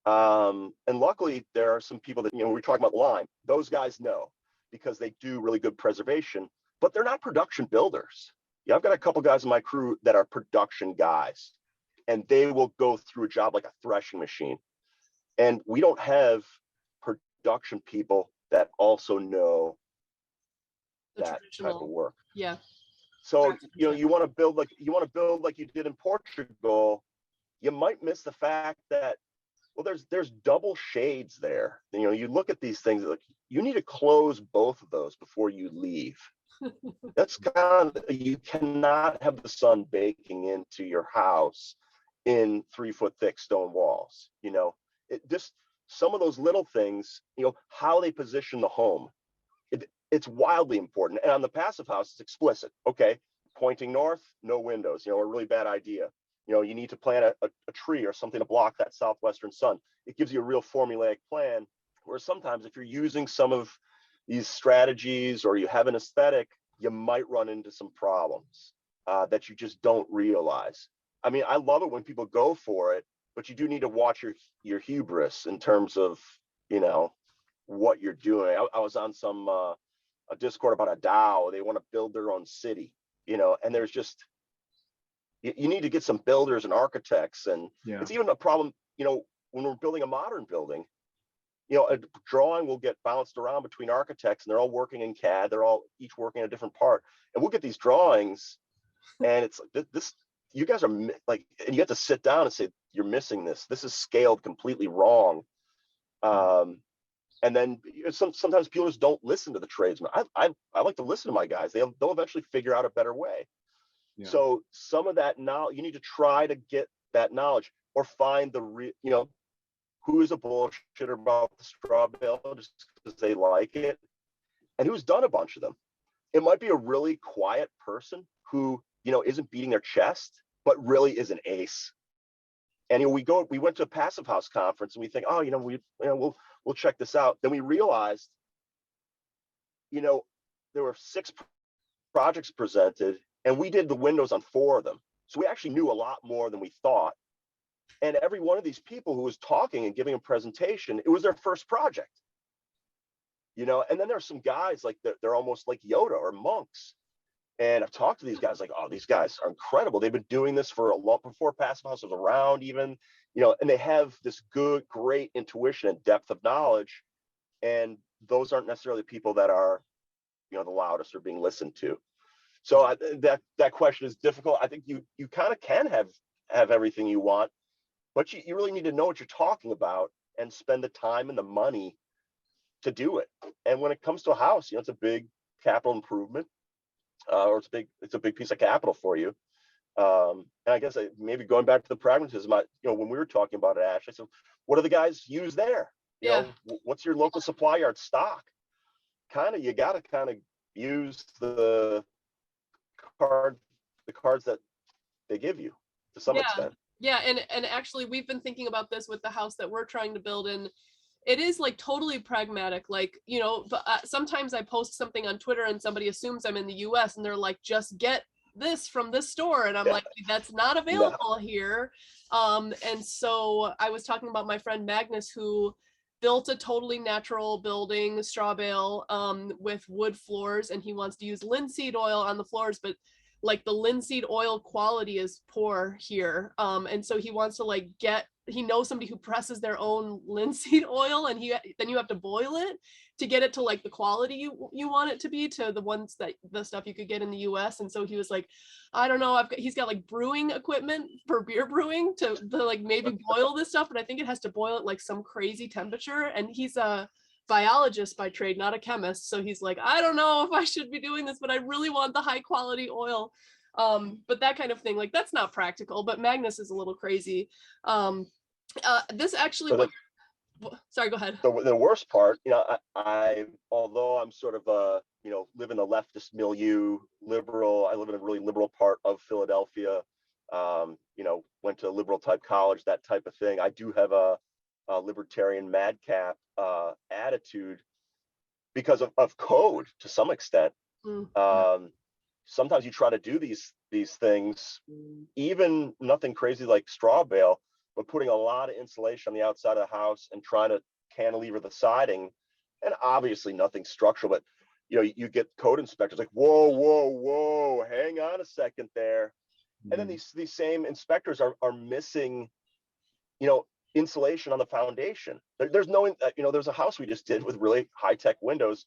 And luckily, there are some people that, we're talking about lime. Those guys know, because they do really good preservation, but they're not production builders. I've got a couple guys in my crew that are production guys, and they will go through a job like a threshing machine. And we don't have production people that also know that type of work. Yeah. So, you want to build like you did in Portugal, you might miss the fact that, well, there's double shades there. You look at these things, like you need to close both of those before you leave. That's you cannot have the sun baking into your house in 3-foot thick stone walls. Just some of those little things, how they position the home, it's wildly important. And on the passive house, it's explicit. Okay, pointing north, no windows, a really bad idea. You need to plant a tree or something to block that southwestern sun. It gives you a real formulaic plan. Whereas sometimes if you're using some of these strategies or you have an aesthetic, you might run into some problems that you just don't realize. I mean, I love it when people go for it, but you do need to watch your hubris in terms of, what you're doing. I was on some a Discord about a DAO. They want to build their own city, and there's just, you need to get some builders and architects. And it's even a problem, when we're building a modern building, a drawing will get bounced around between architects, and they're all working in CAD. They're all each working a different part. And we'll get these drawings, and it's like, this, you guys are like, and you have to sit down and say, you're missing this. This is scaled completely wrong. And then sometimes people just don't listen to the tradesmen. I like to listen to my guys. They'll eventually figure out a better way. Yeah. So some of that knowledge, you need to try to get that knowledge, or find who is a bullshitter about the straw bale just because they like it, and who's done a bunch of them. It might be a really quiet person who, isn't beating their chest, but really is an ace. And we went to a passive house conference, and we think, we'll check this out. Then we realized, there were 6 projects presented, and we did the windows on 4 of them. So we actually knew a lot more than we thought. And every one of these people who was talking and giving a presentation, it was their first project. And then there's some guys like they're almost like Yoda or monks. And I've talked to these guys like, oh, these guys are incredible. They've been doing this for a long before passive house was around even, and they have this great intuition and depth of knowledge. And those aren't necessarily people that are, the loudest or being listened to. So that question is difficult. I think you kind of can have everything you want, but you really need to know what you're talking about and spend the time and the money to do it. And when it comes to a house, it's a big capital improvement. Or it's a big piece of capital for you. And I guess maybe going back to the pragmatism, when we were talking about it, Ash, I said, what do the guys use there? What's your local supply yard stock? You got to kind of use the cards that they give you to some extent. Yeah, and actually we've been thinking about this with the house that we're trying to build, and it is like totally pragmatic. Like, sometimes I post something on Twitter and somebody assumes I'm in the US and they're like, just get this from this store. And I'm like, that's not available here. And so I was talking about my friend Magnus, who built a totally natural building, straw bale, with wood floors, and he wants to use linseed oil on the floors, but like the linseed oil quality is poor here. And so he wants to he knows somebody who presses their own linseed oil, and then you have to boil it to get it to like the quality you want it to be, to the stuff you could get in the US. And so he was like, I don't know, he's got like brewing equipment for beer brewing to like maybe boil this stuff, but I think it has to boil at like some crazy temperature. And he's a biologist by trade, not a chemist. So he's like, I don't know if I should be doing this, but I really want the high quality oil. But that kind of thing, like that's not practical, but Magnus is a little crazy. This actually, sorry, go ahead. The worst part, I although I'm sort of live in a leftist milieu, liberal, I live in a really liberal part of Philadelphia, went to a liberal type college, that type of thing. I do have a libertarian madcap attitude because of code to some extent. Sometimes you try to do these things, even nothing crazy like straw bale, but putting a lot of insulation on the outside of the house and trying to cantilever the siding, and obviously nothing structural, but you get code inspectors like, whoa, hang on a second there. And then these same inspectors are missing, insulation on the foundation. There's no, there's a house we just did with really high-tech windows,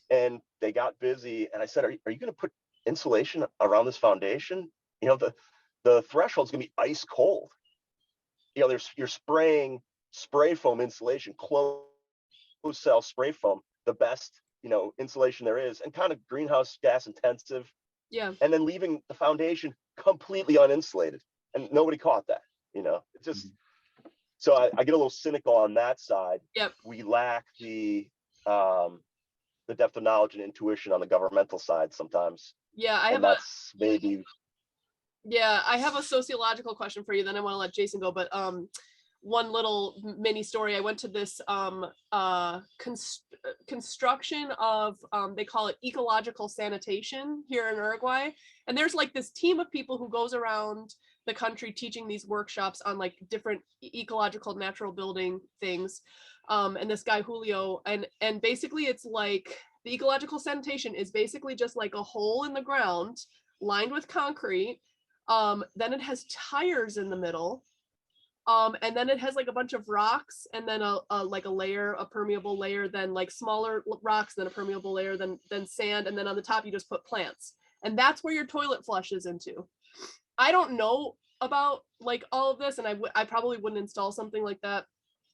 and they got busy, and I said, are you going to put insulation around this foundation? The threshold's going to be ice cold. You're spraying spray foam insulation, closed cell spray foam, the best, insulation there is, and kind of greenhouse gas intensive. Yeah. And then leaving the foundation completely uninsulated, and nobody caught that. It's just, so I get a little cynical on that side. Yep. We lack the depth of knowledge and intuition on the governmental side sometimes. Yeah, I have a sociological question for you, then I want to let Jason go, but one little mini story. I went to this construction of, they call it ecological sanitation here in Uruguay, and there's like this team of people who goes around the country teaching these workshops on like different ecological natural building things, and this guy Julio, and basically it's like the ecological sanitation is basically just like a hole in the ground lined with concrete. Then it has tires in the middle, and then it has like a bunch of rocks, and then a permeable layer, then like smaller rocks, then a permeable layer, then sand, and then on the top you just put plants, and that's where your toilet flushes into. I don't know about like all of this, and I probably wouldn't install something like that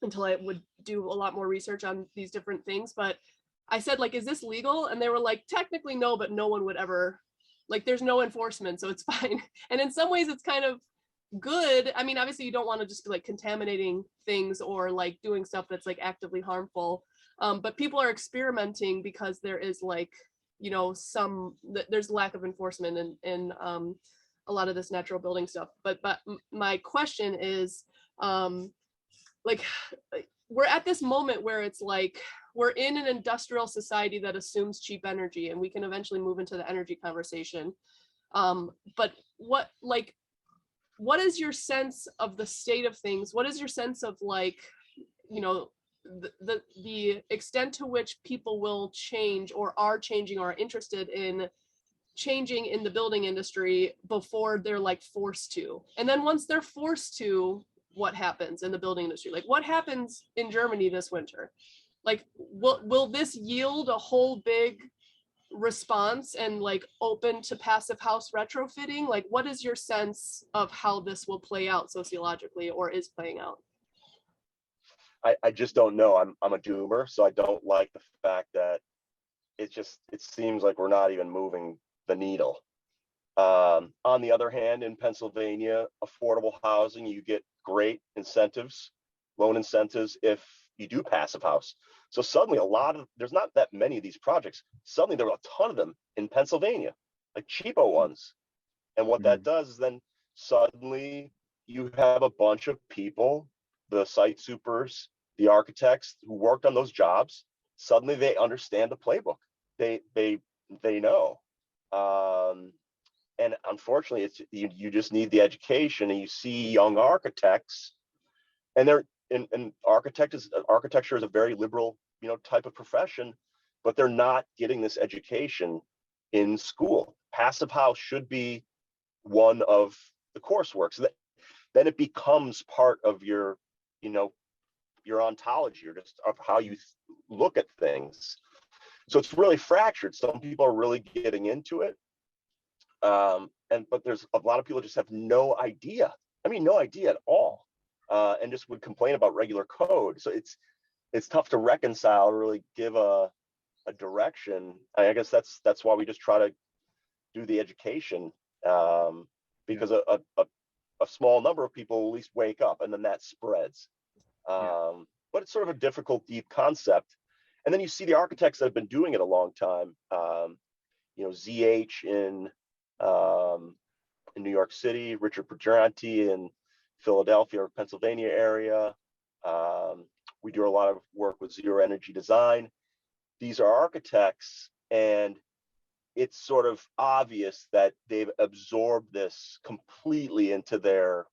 until I would do a lot more research on these different things. But I said, like, is this legal? And they were like, technically no, but no one would ever, like, there's no enforcement, so it's fine. And in some ways it's kind of good. I mean, obviously you don't want to just be like contaminating things or like doing stuff that's like actively harmful. But people are experimenting because there is like, you know, there's lack of enforcement in a lot of this natural building stuff. But my question is, like, we're at this moment where it's like we're in an industrial society that assumes cheap energy, and we can eventually move into the energy conversation. But what is your sense of the state of things? What is your sense of, like, you know, the extent to which people will change or are changing or are interested in changing in the building industry before they're like forced to? And then once they're forced to, what happens in the building industry? Like, what happens in Germany this winter? Like, will this yield a whole big response and like open to passive house retrofitting? Like, what is your sense of how this will play out sociologically, or is playing out? I just don't know. I'm a doomer, so I don't like the fact that it seems like we're not even moving the needle. On the other hand, in Pennsylvania, affordable housing, you get great incentives, loan incentives, if you do passive house. So suddenly there's not that many of these projects. Suddenly there are a ton of them in Pennsylvania, like cheapo ones. And what that does is then suddenly you have a bunch of people, the site supers, the architects who worked on those jobs, suddenly they understand the playbook. They know. And unfortunately, it's you just need the education, and you see young architects, and architecture is a very liberal, you know, type of profession, but they're not getting this education in school. Passive house should be one of the coursework, so that then it becomes part of your, you know, your ontology, or just of how you look at things. So it's really fractured. Some people are really getting into it. But there's a lot of people just have no idea. I mean, no idea at all, and just would complain about regular code. So it's tough to reconcile, really give a direction. I guess that's why we just try to do the education, because a small number of people will at least wake up, and then that spreads. But it's sort of a difficult, deep concept. And then you see the architects that have been doing it a long time. You know, ZH in New York City, Richard Pedranti in Philadelphia or Pennsylvania area. We do a lot of work with zero energy design. These are architects, and it's sort of obvious that they've absorbed this completely into their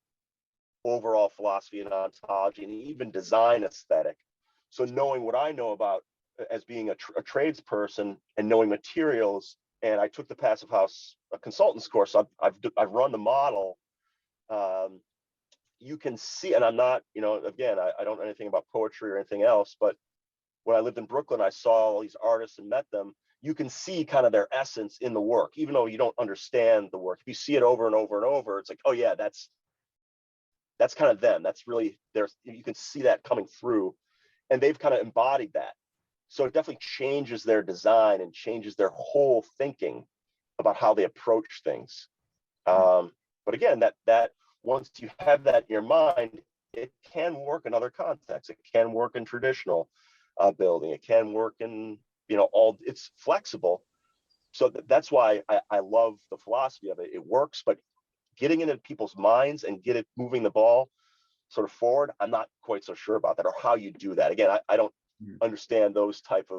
overall philosophy and ontology, and even design aesthetic. So knowing what I know about as being a tradesperson and knowing materials, and I took the passive house consultants course. So I've run the model. You can see, and I'm not, you know, again, I don't know anything about poetry or anything else, but when I lived in Brooklyn, I saw all these artists and met them. You can see kind of their essence in the work, even though you don't understand the work. If you see it over and over and over, it's like, oh yeah, that's kind of them. That's really you can see that coming through, and they've kind of embodied that. So it definitely changes their design and changes their whole thinking about how they approach things. But again, that once you have that in your mind, it can work in other contexts. It can work in traditional building. It can work in, you know, it's flexible. So that's why I love the philosophy of it. It works, but getting into people's minds and get it moving the ball sort of forward, I'm not quite so sure about that, or how you do that. Again, I don't understand those type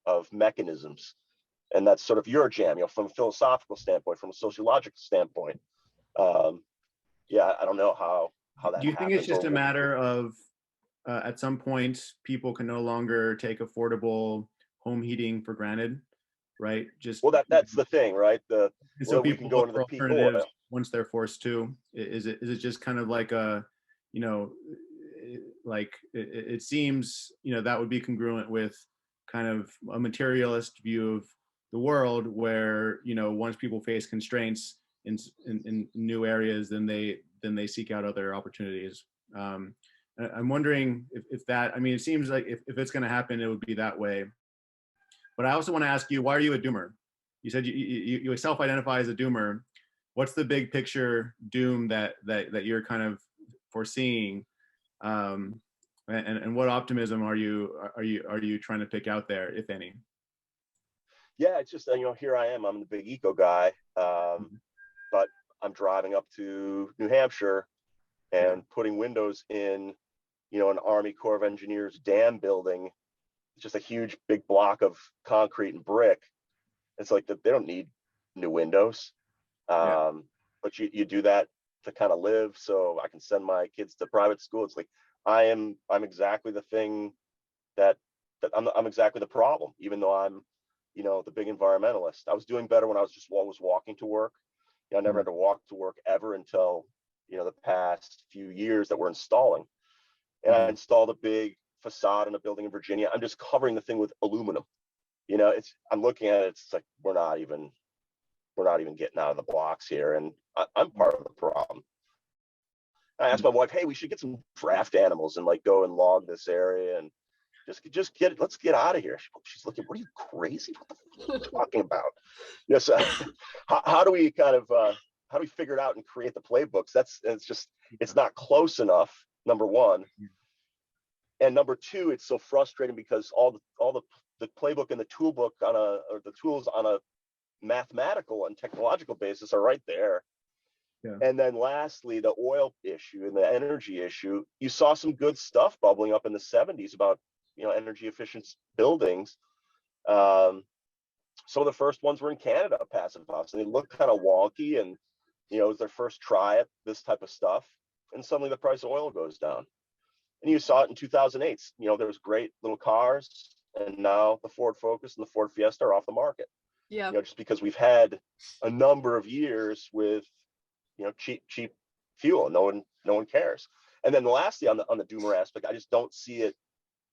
of mechanisms, and that's sort of your jam, you know, from a philosophical standpoint, from a sociological standpoint. I don't know how that do you think it's just a matter of at some point people can no longer take affordable home heating for granted, right? Just, well, that's the thing, right? So people we can go into the peak oil once they're forced to. Is it just kind of like a, you know, like it seems, you know, that would be congruent with kind of a materialist view of the world, where, you know, once people face constraints in new areas, then they seek out other opportunities. I'm wondering if that, I mean, it seems like if it's going to happen, it would be that way. But I also want to ask you, why are you a doomer? You said you self-identify as a doomer. What's the big picture doom that you're kind of foreseeing? And what optimism are you trying to pick out there, if any? Yeah, it's just, here I am. I'm the big eco guy, but I'm driving up to New Hampshire and putting windows in, an Army Corps of Engineers dam building. It's just a huge, big block of concrete and brick. It's like they don't need new windows, but you do that to kind of live, so I can send my kids to private school. It's like I'm exactly the thing that I'm exactly the problem, even though I'm the big environmentalist. I was doing better when I was just always walking to work. I never had to walk to work ever until the past few years that we're installing. And I installed a big facade in a building in Virginia. I'm just covering the thing with aluminum. I'm looking at it, it's like we're not even getting out of the blocks here, and I'm part of the problem. I asked my wife, hey, we should get some draft animals and like go and log this area and let's get out of here. She's looking, what are you, crazy? What the fuck are you talking about? Yes. How do we figure it out and create the playbooks? It's not close enough, number one. And number two, it's so frustrating because all the playbook and the toolbook or the tools on a mathematical and technological basis are right there. Yeah. And then lastly, the oil issue and the energy issue. You saw some good stuff bubbling up in the 70s about energy efficient buildings. Some of the first ones were in Canada, passive house, and they looked kind of wonky, and it was their first try at this type of stuff, and suddenly the price of oil goes down. And you saw it in 2008. There was great little cars, and now the Ford Focus and the Ford Fiesta are off the market. Yeah. Just because we've had a number of years with cheap fuel, no one cares. And then lastly, on the doomer aspect, I just don't see it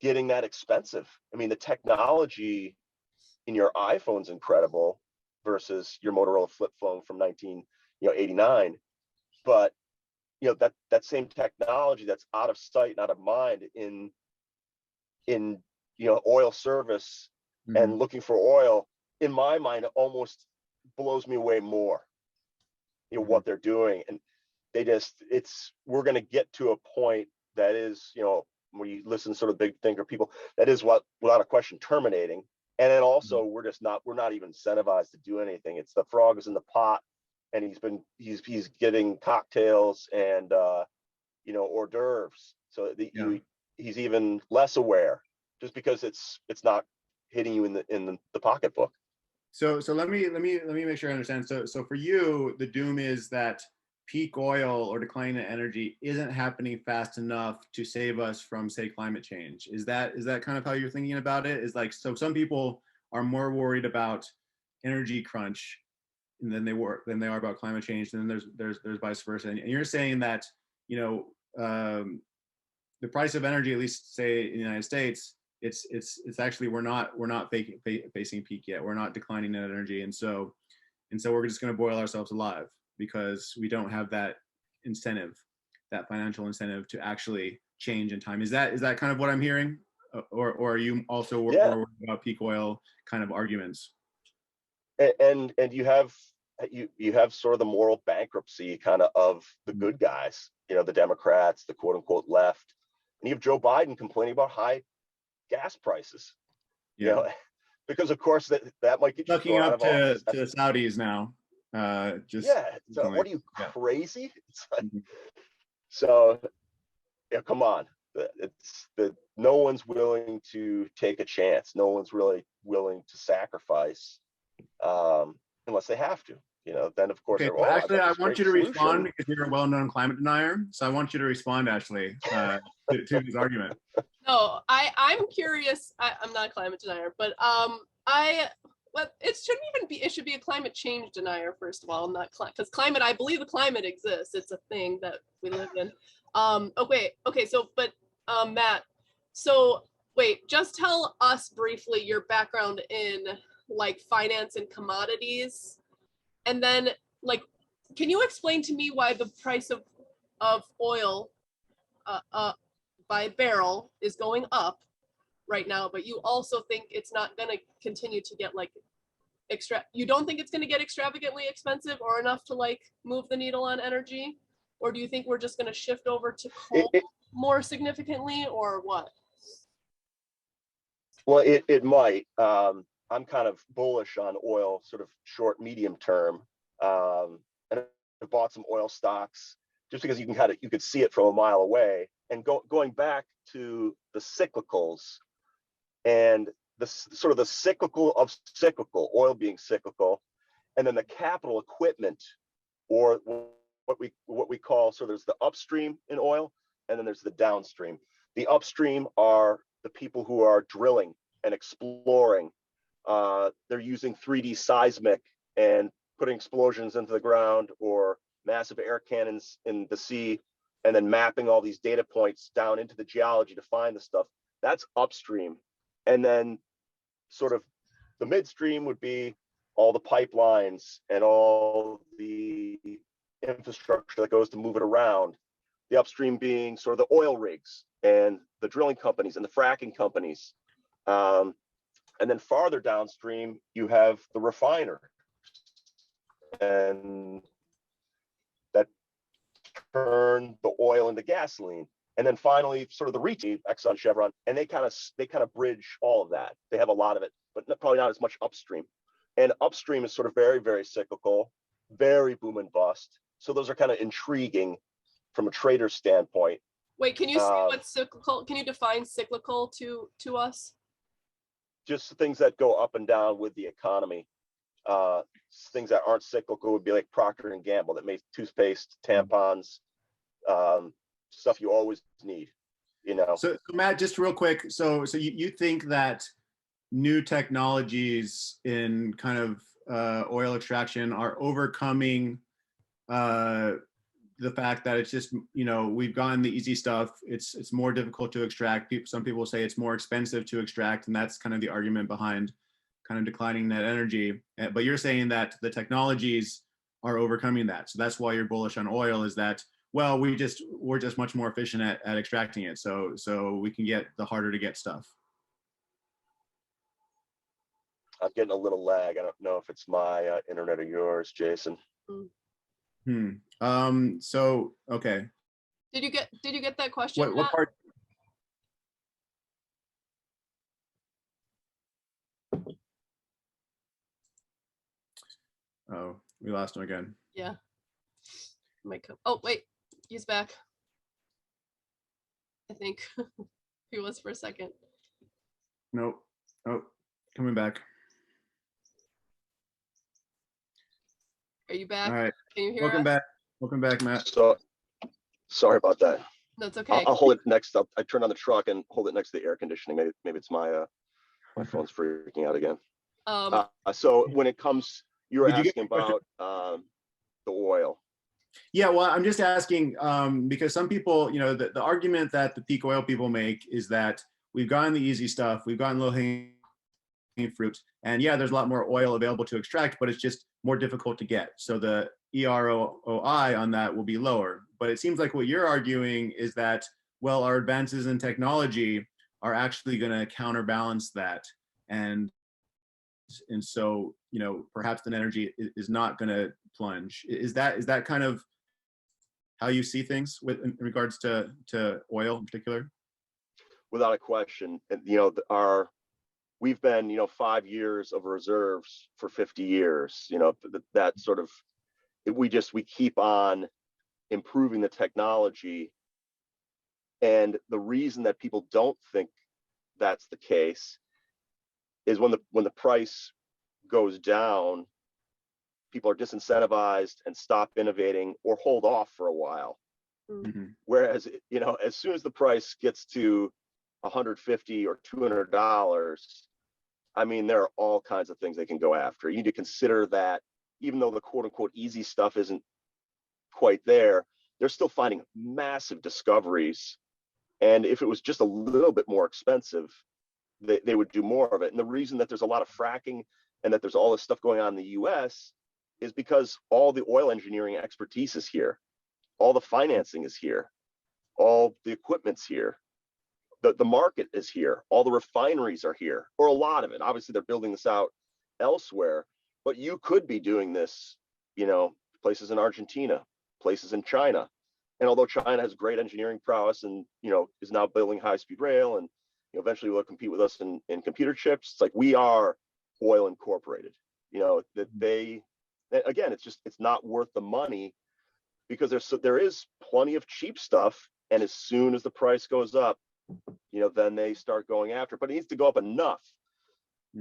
getting that expensive. I mean, the technology in your iPhone's incredible versus your Motorola flip phone from 1989, but that same technology that's out of sight and out of mind in oil service and looking for oil, in my mind, it almost blows me away more. What they're doing, and we're going to get to a point that is, when you listen to sort of big thinker people, that is what, without a question, terminating. And then also we're not even incentivized to do anything. It's the frog is in the pot, and he's getting cocktails and hors d'oeuvres. So he's even less aware, just because it's not hitting you in the pocketbook. So let me make sure I understand. So for you, the doom is that peak oil or decline in energy isn't happening fast enough to save us from, say, climate change. Is that kind of how you're thinking about it? Is like, so some people are more worried about energy crunch than they are about climate change, and then there's vice versa. And you're saying that the price of energy, at least say in the United States, it's actually we're not facing peak yet. We're not declining in energy, and so we're just going to boil ourselves alive because we don't have that incentive, that financial incentive to actually change in time. Is that kind of what I'm hearing, or are you also worried about peak oil kind of arguments? And you have sort of the moral bankruptcy kind of the good guys, the Democrats, the quote unquote left, and you have Joe Biden complaining about high gas prices, because of course that might get you looking up to the Saudis now. So what are you, crazy? It's like, so come on, no one's willing to take a chance. No one's really willing to sacrifice unless they have to. Then of course. Okay, well, actually, I want you to respond because you're a well-known climate denier. So I want you to respond, Ashley, to his argument. No, I'm curious. I'm not a climate denier, but it shouldn't even be. It should be a climate change denier, first of all, not because climate. I believe the climate exists. It's a thing that we live in. Okay. So, but Matt, so wait, just tell us briefly your background in like finance and commodities, and then like, can you explain to me why the price of oil by barrel is going up right now, but you also think it's not going to continue to get like you don't think it's going to get extravagantly expensive or enough to like move the needle on energy? Or do you think we're just going to shift over to coal more significantly, or what? Well, it might. I'm kind of bullish on oil, sort of short, medium term. And I bought some oil stocks just because you could see it from a mile away. And going back to the cyclicals and the sort of the cyclical of cyclical, oil being cyclical, and then the capital equipment, or what we call, so there's the upstream in oil, and then there's the downstream. The upstream are the people who are drilling and exploring. They're using 3D seismic and putting explosions into the ground, or massive air cannons in the sea, and then mapping all these data points down into the geology to find the stuff. That's upstream. And then sort of the midstream would be all the pipelines and all the infrastructure that goes to move it around. The upstream being sort of the oil rigs and the drilling companies and the fracking companies. And then farther downstream, you have the refiner, and that turn the oil into gasoline. And then finally, sort of the retail, Exxon, Chevron, and they kind of bridge all of that. They have a lot of it, but probably not as much upstream. And upstream is sort of very, very cyclical, very boom and bust. So those are kind of intriguing from a trader standpoint. Wait, can you say what's cyclical? Can you define cyclical to us? Just things that go up and down with the economy. Things that aren't cyclical would be like Procter and Gamble, that makes toothpaste, tampons, stuff you always need, you know. So Matt, just real quick, so you think that new technologies in kind of oil extraction are overcoming the fact that it's just, you know, we've gotten the easy stuff. It's more difficult to extract. Some people say it's more expensive to extract, and that's kind of the argument behind kind of declining net energy. But you're saying that the technologies are overcoming that. So that's why you're bullish on oil, is that, well, we're just much more efficient at extracting it. So we can get the harder to get stuff. I'm getting a little lag. I don't know if it's my internet or yours, Jason. So okay. Did you get that question? What part? Oh, we lost him again. Yeah. Might come. Oh wait, he's back. I think he was for a second. Nope. Oh, coming back. Are you back? All right. Can you hear Welcome us? back. Welcome back, Matt. So sorry about that. That's okay. I'll hold it next up. I turn on the truck and hold it next to the air conditioning. Maybe it's my phone's freaking out again. So when it comes, you were asking about the oil. Yeah, well, I'm just asking because some people, you know, the argument that the peak oil people make is that we've gotten the easy stuff, we've gotten low-hanging fruit, and yeah, there's a lot more oil available to extract, but it's just more difficult to get. So the EROI on that will be lower. But it seems like what you're arguing is that, well, our advances in technology are actually going to counterbalance that, and so, you know, perhaps the energy is not going to plunge. Is that kind of how you see things in regards to oil in particular? Without a question. You know, we've been, you know, 5 years of reserves for 50 years, you know, that sort of, we keep on improving the technology. And the reason that people don't think that's the case is when the price goes down, people are disincentivized and stop innovating or hold off for a while. Mm-hmm. Whereas, you know, as soon as the price gets to $150 or $200, I mean, there are all kinds of things they can go after. You need to consider that even though the quote unquote easy stuff isn't quite there, they're still finding massive discoveries. And if it was just a little bit more expensive, they would do more of it. And the reason that there's a lot of fracking and that there's all this stuff going on in the US is because all the oil engineering expertise is here. All the financing is here. All the equipment's here. the market is here. All the refineries are here, or a lot of it. Obviously, they're building this out elsewhere, but you could be doing this, places in Argentina, places in China. And although China has great engineering prowess and, is now building high-speed rail and eventually will compete with us in computer chips, it's like we are oil incorporated, that they, again, it's not worth the money because there is plenty of cheap stuff. And as soon as the price goes up, then they start going after it. But it needs to go up enough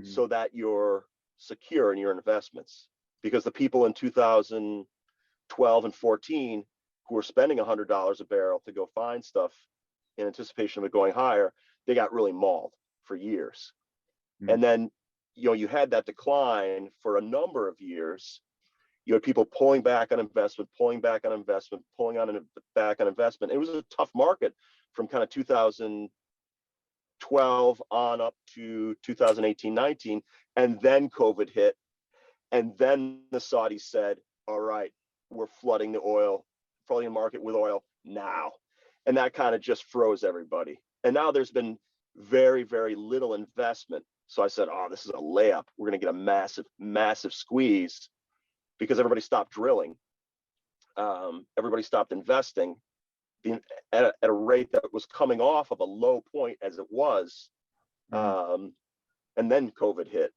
so that you're secure in your investments. Because the people in 2012 and 14 who were spending $100 a barrel to go find stuff in anticipation of it going higher, they got really mauled for years. And then, you had that decline for a number of years. You had people pulling back on investment, pulling back on investment, back on investment. It was a tough market from kind of 2012 on up to 2018, 19. And then COVID hit. And then the Saudis said, all right, we're flooding the market with oil now. And that kind of just froze everybody. And now there's been very, very little investment. So I said, oh, this is a layup. We're going to get a massive, massive squeeze because everybody stopped drilling. Everybody stopped investing at a rate that was coming off of a low point as it was. And then COVID hit.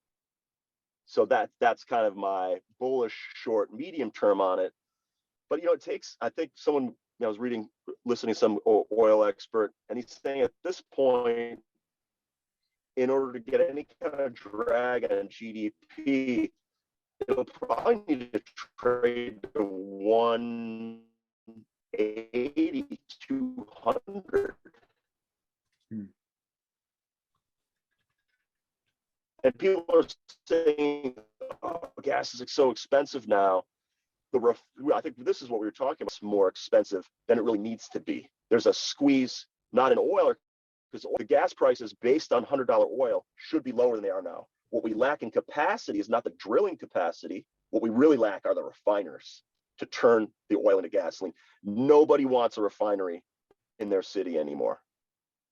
So that's kind of my bullish short medium term on it. But it takes, I think someone, I was listening to some oil expert, and he's saying at this point, in order to get any kind of drag on GDP, it'll probably need to trade to 180, 200. And people are saying, oh, gas is so expensive now. I think this is what we were talking about. It's more expensive than it really needs to be. There's a squeeze, not in oil, because the gas prices based on $100 oil should be lower than they are now. What we lack in capacity is not the drilling capacity. What we really lack are the refiners to turn the oil into gasoline. Nobody wants a refinery in their city anymore.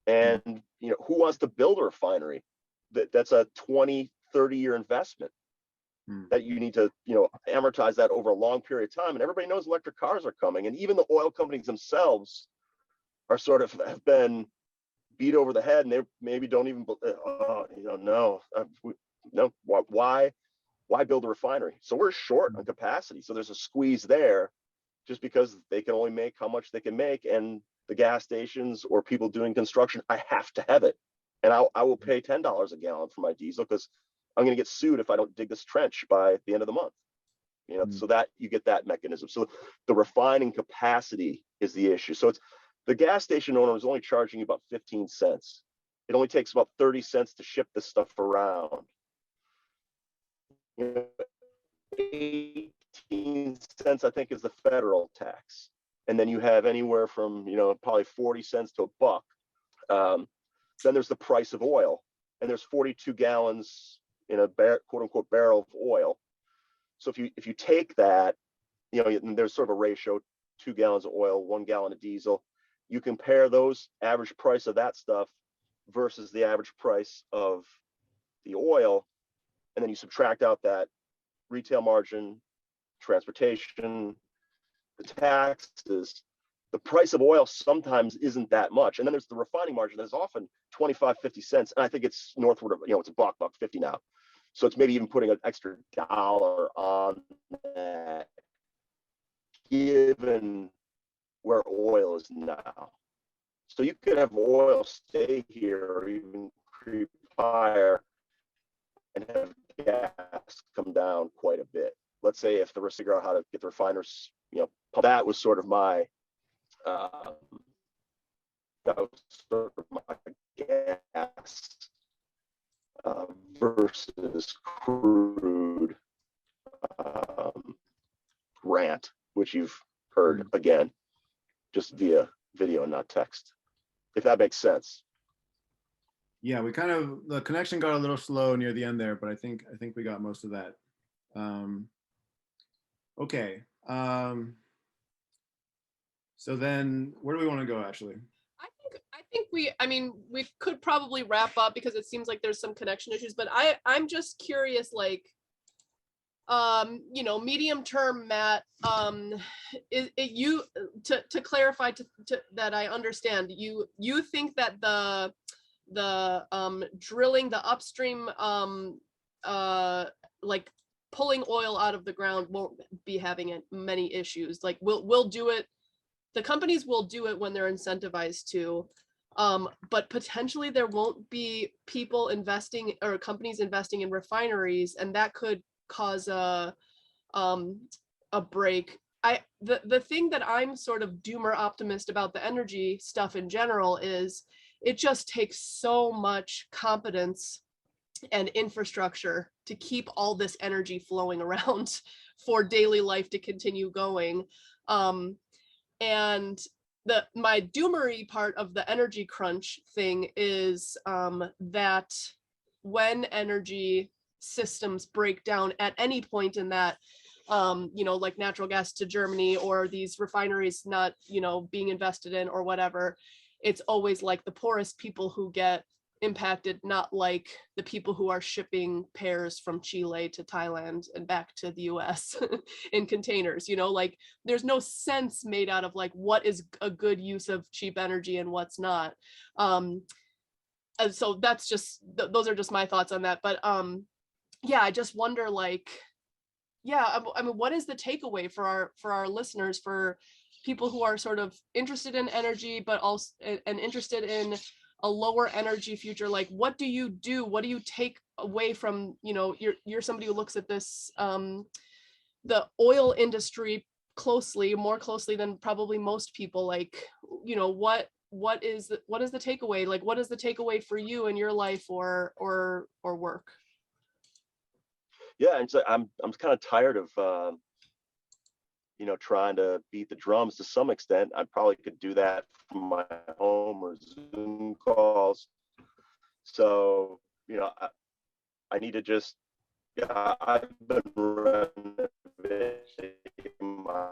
And who wants to build a refinery? That's a 20, 30-year investment that you need to, amortize that over a long period of time. And everybody knows electric cars are coming. And even the oil companies themselves are sort of have been beat over the head, and they maybe don't even, why build a refinery? So we're short on capacity. So there's a squeeze there just because they can only make how much they can make. And the gas stations or people doing construction, I have to have it. And I will pay $10 a gallon for my diesel because I'm going to get sued if I don't dig this trench by the end of the month. So that you get that mechanism. So the refining capacity is the issue. So it's the gas station owner is only charging you about 15 cents. It only takes about 30 cents to ship this stuff around. 18 cents, I think, is the federal tax. And then you have anywhere from, probably 40 cents to $1. Then there's the price of oil, and there's 42 gallons in a quote unquote barrel of oil. So if you take that, there's sort of a ratio, 2 gallons of oil, 1 gallon of diesel. You compare those average price of that stuff versus the average price of the oil, and then you subtract out that retail margin, transportation, the taxes. The price of oil sometimes isn't that much. And then there's the refining margin that's often 25, 50 cents. And I think it's northward of, it's $1.50 now. So it's maybe even putting an extra $1 on that, given where oil is now. So you could have oil stay here or even creep higher and have gas come down quite a bit. Let's say if the figure out how to get the refiners, that was sort of my gas versus crude rant, which you've heard again, just via video and not text, if that makes sense. Yeah, the connection got a little slow near the end there, but I think we got most of that. Okay. So then where do we want to go, actually? I think we could probably wrap up because it seems like there's some connection issues, but I'm just curious, like, medium term, Matt, you to clarify to that I understand, you think that the drilling the upstream, like pulling oil out of the ground won't be having many issues. Like we'll do it. The companies will do it when they're incentivized to, but potentially there won't be people investing or companies investing in refineries, and that could cause a break. The thing that I'm sort of doomer optimist about the energy stuff in general is it just takes so much competence and infrastructure to keep all this energy flowing around for daily life to continue going. And my doomery part of the energy crunch thing is that when energy systems break down at any point in that, like natural gas to Germany or these refineries not, being invested in or whatever, it's always like the poorest people who get impacted, not like the people who are shipping pears from Chile to Thailand and back to the US in containers. Like there's no sense made out of like what is a good use of cheap energy and what's not. And so that's just those are just my thoughts on that. But yeah, I just wonder, like, yeah, I mean, what is the takeaway for our listeners, for people who are sort of interested in energy but also and interested in a lower energy future? Like, what do you do? What do you take away from, you're somebody who looks at this, the oil industry more closely than probably most people. Like, what is the takeaway? Like, what is the takeaway for you in your life or work? Yeah, and so I'm kind of tired of trying to beat the drums to some extent. I probably could do that from my home or Zoom calls. So, I need to just, I've been renovating my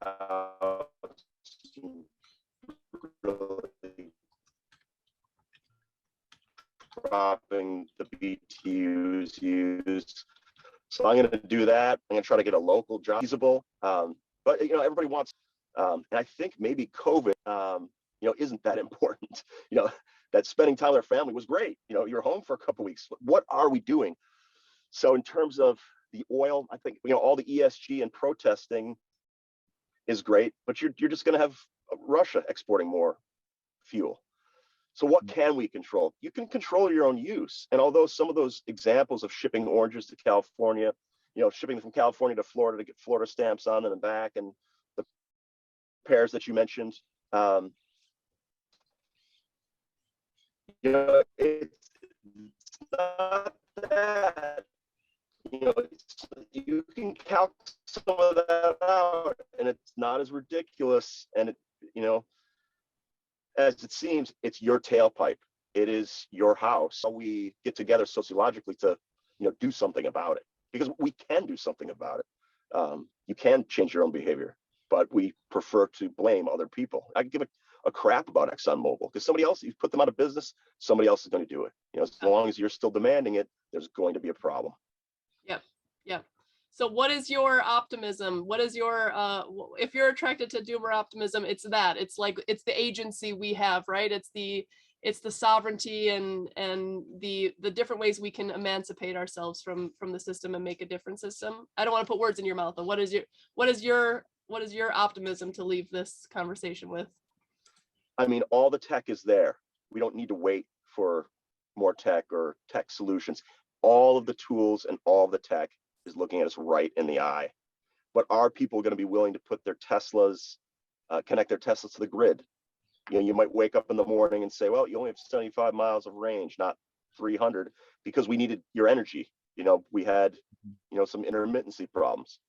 house, really dropping the BTUs used. So I'm going to do that. I'm going to try to get a local job feasible. But everybody wants, and I think maybe COVID, isn't that important. That spending time with our family was great. You're home for a couple of weeks. What are we doing? So in terms of the oil, I think all the ESG and protesting is great, but you're just going to have Russia exporting more fuel. So what can we control? You can control your own use. And although some of those examples of shipping oranges to California, shipping from California to Florida to get Florida stamps on them and back, and the pears that you mentioned, it's not that, you can calc some of that out and it's not as ridiculous. And it, as it seems, it's your tailpipe. It is your house. So we get together sociologically to, do something about it, because we can do something about it. You can change your own behavior, but we prefer to blame other people. I can give a crap about ExxonMobil because somebody else, you put them out of business, somebody else is going to do it. As long as you're still demanding it, there's going to be a problem. Yep. So what is your optimism? What is your, if you're attracted to doomer optimism, it's that. It's like, it's the agency we have, right? It's the sovereignty and the different ways we can emancipate ourselves from the system and make a different system. I don't want to put words in your mouth, but what is your optimism to leave this conversation with? I mean, all the tech is there. We don't need to wait for more tech or tech solutions. All of the tools and all of the tech is looking at us right in the eye. But are people going to be willing to put their Teslas, connect their Teslas to the grid? You might wake up in the morning and say, well, you only have 75 miles of range, not 300, because we needed your energy. We had, some intermittency problems.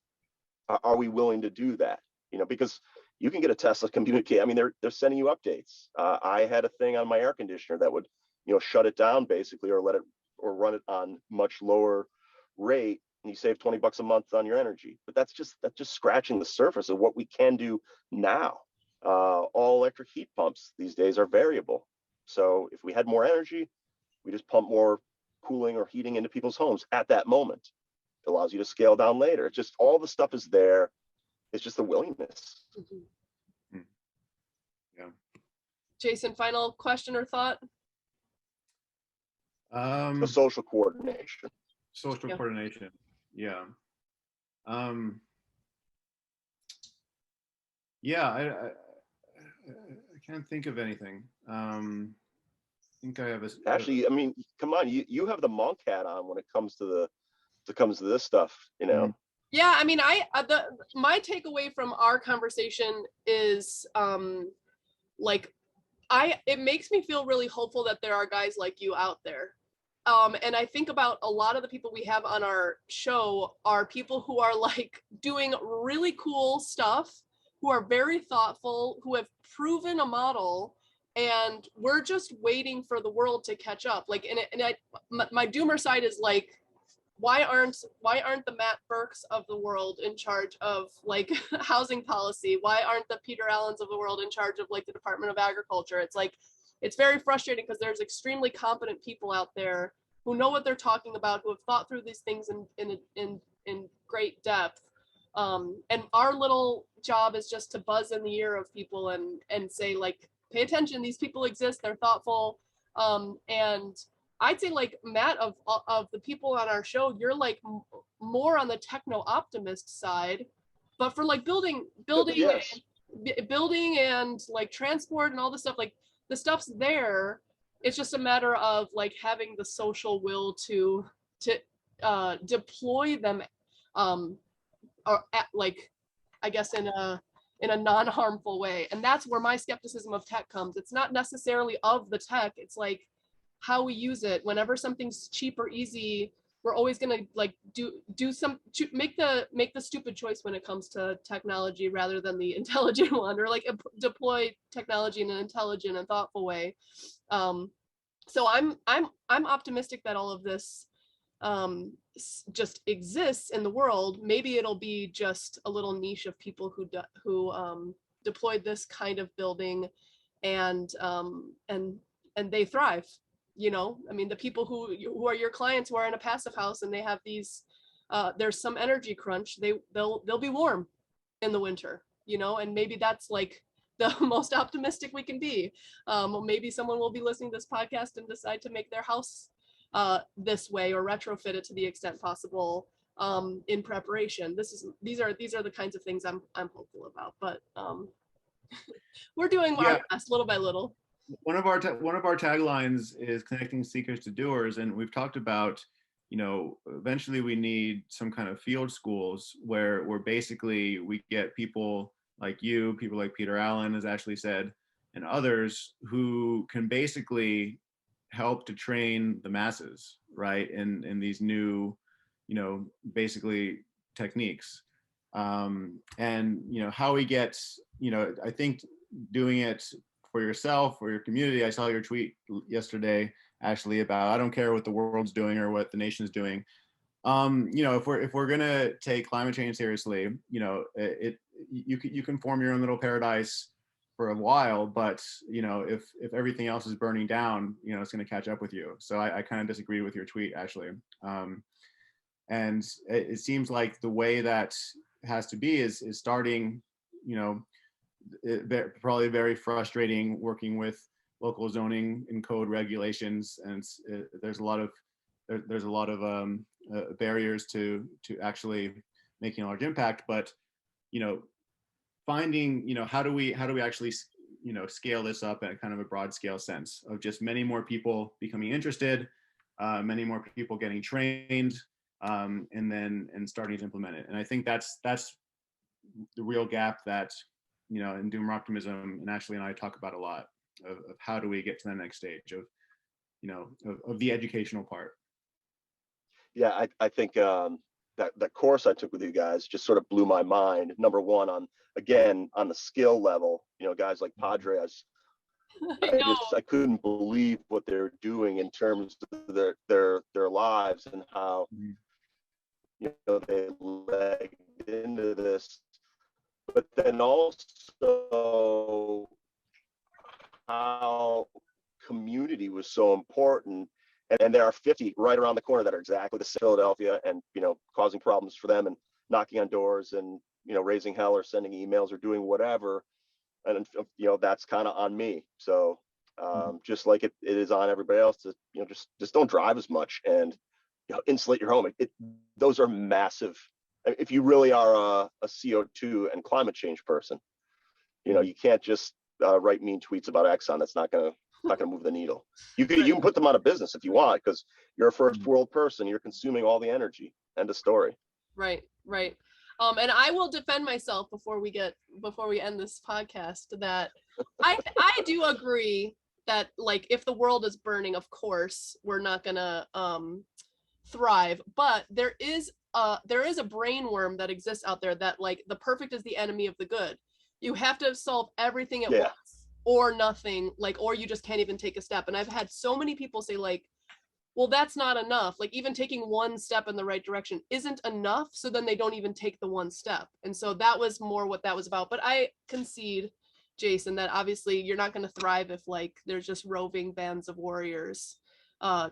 Are we willing to do that? Because you can get a Tesla communicate. I mean, they're sending you updates. I had a thing on my air conditioner that would, shut it down basically, or run it on much lower rate, and you save $20 a month on your energy. But that's just scratching the surface of what we can do now. All electric heat pumps these days are variable. So if we had more energy, we just pump more cooling or heating into people's homes at that moment. It allows you to scale down later. It's just all the stuff is there. It's just the willingness. Mm-hmm. Yeah. Jason, final question or thought? The social coordination. Social coordination. Yeah. Yeah, I can't think of anything. I think I have Actually, I mean, come on, you have the monk hat on when it comes to this stuff, you know. Mm-hmm. Yeah, I mean, my takeaway from our conversation is it makes me feel really hopeful that there are guys like you out there. And I think about a lot of the people we have on our show are people who are like doing really cool stuff, who are very thoughtful, who have proven a model, and we're just waiting for the world to catch up. Like, my doomer side is like, why aren't the Matt Berks of the world in charge of like housing policy? Why aren't the Peter Allens of the world in charge of like the Department of Agriculture? It's like, it's very frustrating because there's extremely competent people out there who know what they're talking about, who have thought through these things in great depth. And our little job is just to buzz in the ear of people and say, like, pay attention, these people exist, they're thoughtful. And I'd say, like, Matt, of the people on our show, you're like more on the techno optimist side, but for like building Yes. and like transport and all this stuff, like the stuff's there. It's just a matter of like having the social will to deploy them, or like, I guess in a non-harmful way. And that's where my skepticism of tech comes. It's not necessarily of the tech. It's like how we use it. Whenever something's cheap or easy, we're always going to like make the stupid choice when it comes to technology rather than the intelligent one, or like deploy technology in an intelligent and thoughtful way. So I'm optimistic that all of this just exists in the world. Maybe it'll be just a little niche of people who deployed this kind of building, and they thrive. You know, I mean, the people who are your clients who are in a passive house and they have these, there's some energy crunch. They'll be warm in the winter. You know, and maybe that's like the most optimistic we can be. Maybe someone will be listening to this podcast and decide to make their house this way, or retrofit it to the extent possible in preparation. These are the kinds of things I'm hopeful about. But we're doing our best little by little. One of our taglines is connecting seekers to doers, and we've talked about, you know, eventually we need some kind of field schools where basically we get people like you, people like Peter Allen, as Ashley said, and others who can basically help to train the masses, right, in these new, you know, basically techniques. And, you know, how we get, you know, I think doing it for yourself or your community. I saw your tweet yesterday, Ashley, about I don't care what the world's doing or what the nation's doing. You know, if we're gonna take climate change seriously, you know, you can form your own little paradise for a while, but you know, if everything else is burning down, you know, it's going to catch up with you. So I kind of disagree with your tweet, Ashley. And it seems like the way that has to be is starting, you know, probably very frustrating working with local zoning and code regulations, and there's a lot of barriers to actually making a large impact. But you know, finding, you know, how do we actually, you know, scale this up at kind of a broad scale sense of just many more people becoming interested, many more people getting trained, and starting to implement it. And I think that's the real gap that, you know, in Doomer Optimism, and Ashley and I talk about a lot of how do we get to the next stage of, you know, of the educational part. Yeah, I think that course I took with you guys just sort of blew my mind. Number one, on the skill level, you know, guys like Padre, I couldn't believe what they're doing in terms of their lives and how, you know, they legged into this but then also how community was so important. And there are 50 right around the corner that are exactly the same Philadelphia, and causing problems for them and knocking on doors and raising hell or sending emails or doing whatever. And that's kind of on me. So just like it is on everybody else to just don't drive as much and insulate your home. Those are massive. If you really are a CO2 and climate change person, you can't just write mean tweets about Exxon. That's not gonna move the needle. You can put them out of business if you want, because you're a first world person. You're consuming all the energy. End of story. Right. And I will defend myself before we end this podcast that I do agree that, like, if the world is burning, of course we're not gonna thrive. But there is a brain worm that exists out there that, like, the perfect is the enemy of the good. You have to solve everything at once or nothing, like, or you just can't even take a step. And I've had so many people say, like, well, that's not enough. Like, even taking one step in the right direction isn't enough. So then they don't even take the one step. And so that was more what that was about. But I concede, Jason, that obviously you're not going to thrive if, like, there's just roving bands of warriors,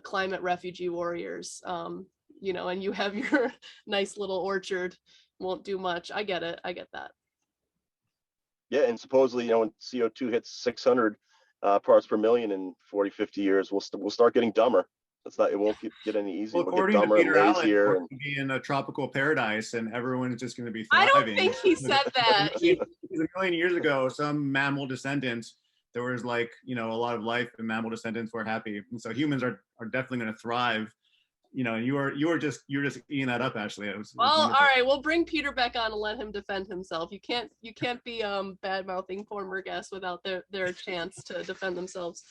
climate refugee warriors, and you have your nice little orchard, won't do much. I get it. I get that. Yeah, and supposedly, when CO2 hits 600 parts per million in 40, 50 years, we'll start getting dumber. It won't get any easier. Well, according we'll get to dumber Peter and Allen, lazier. we're going to be in a tropical paradise, and everyone is just going to be I thriving. don't think he said that. Because a million years ago, some mammal descendants, there was, like, a lot of life, and mammal descendants were happy, and so humans are definitely going to thrive. And you're just eating that up, Ashley. It was Well, wonderful. all right, we'll bring Peter back on and let him defend himself. You can't be bad mouthing former guests without their chance to defend themselves.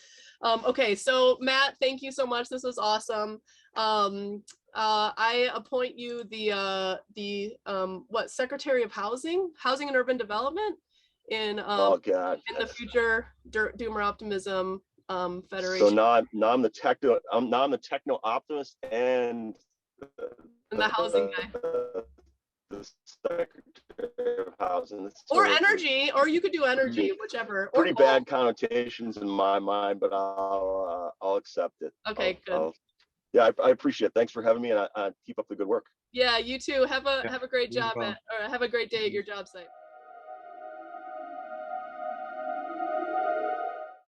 Okay, so Matt, thank you so much. This was awesome. I appoint you the Secretary of Housing and Urban Development in Oh God! in the future Doomer Optimism Federation. So now I'm the techno optimist and the housing guy. The Secretary of Housing. Or energy, or you could do energy, whichever. Pretty bad connotations in my mind, but I'll accept it. Okay, good. I appreciate it. Thanks for having me, and I keep up the good work. Yeah, you too. Have a great job well. have a great day at your job site.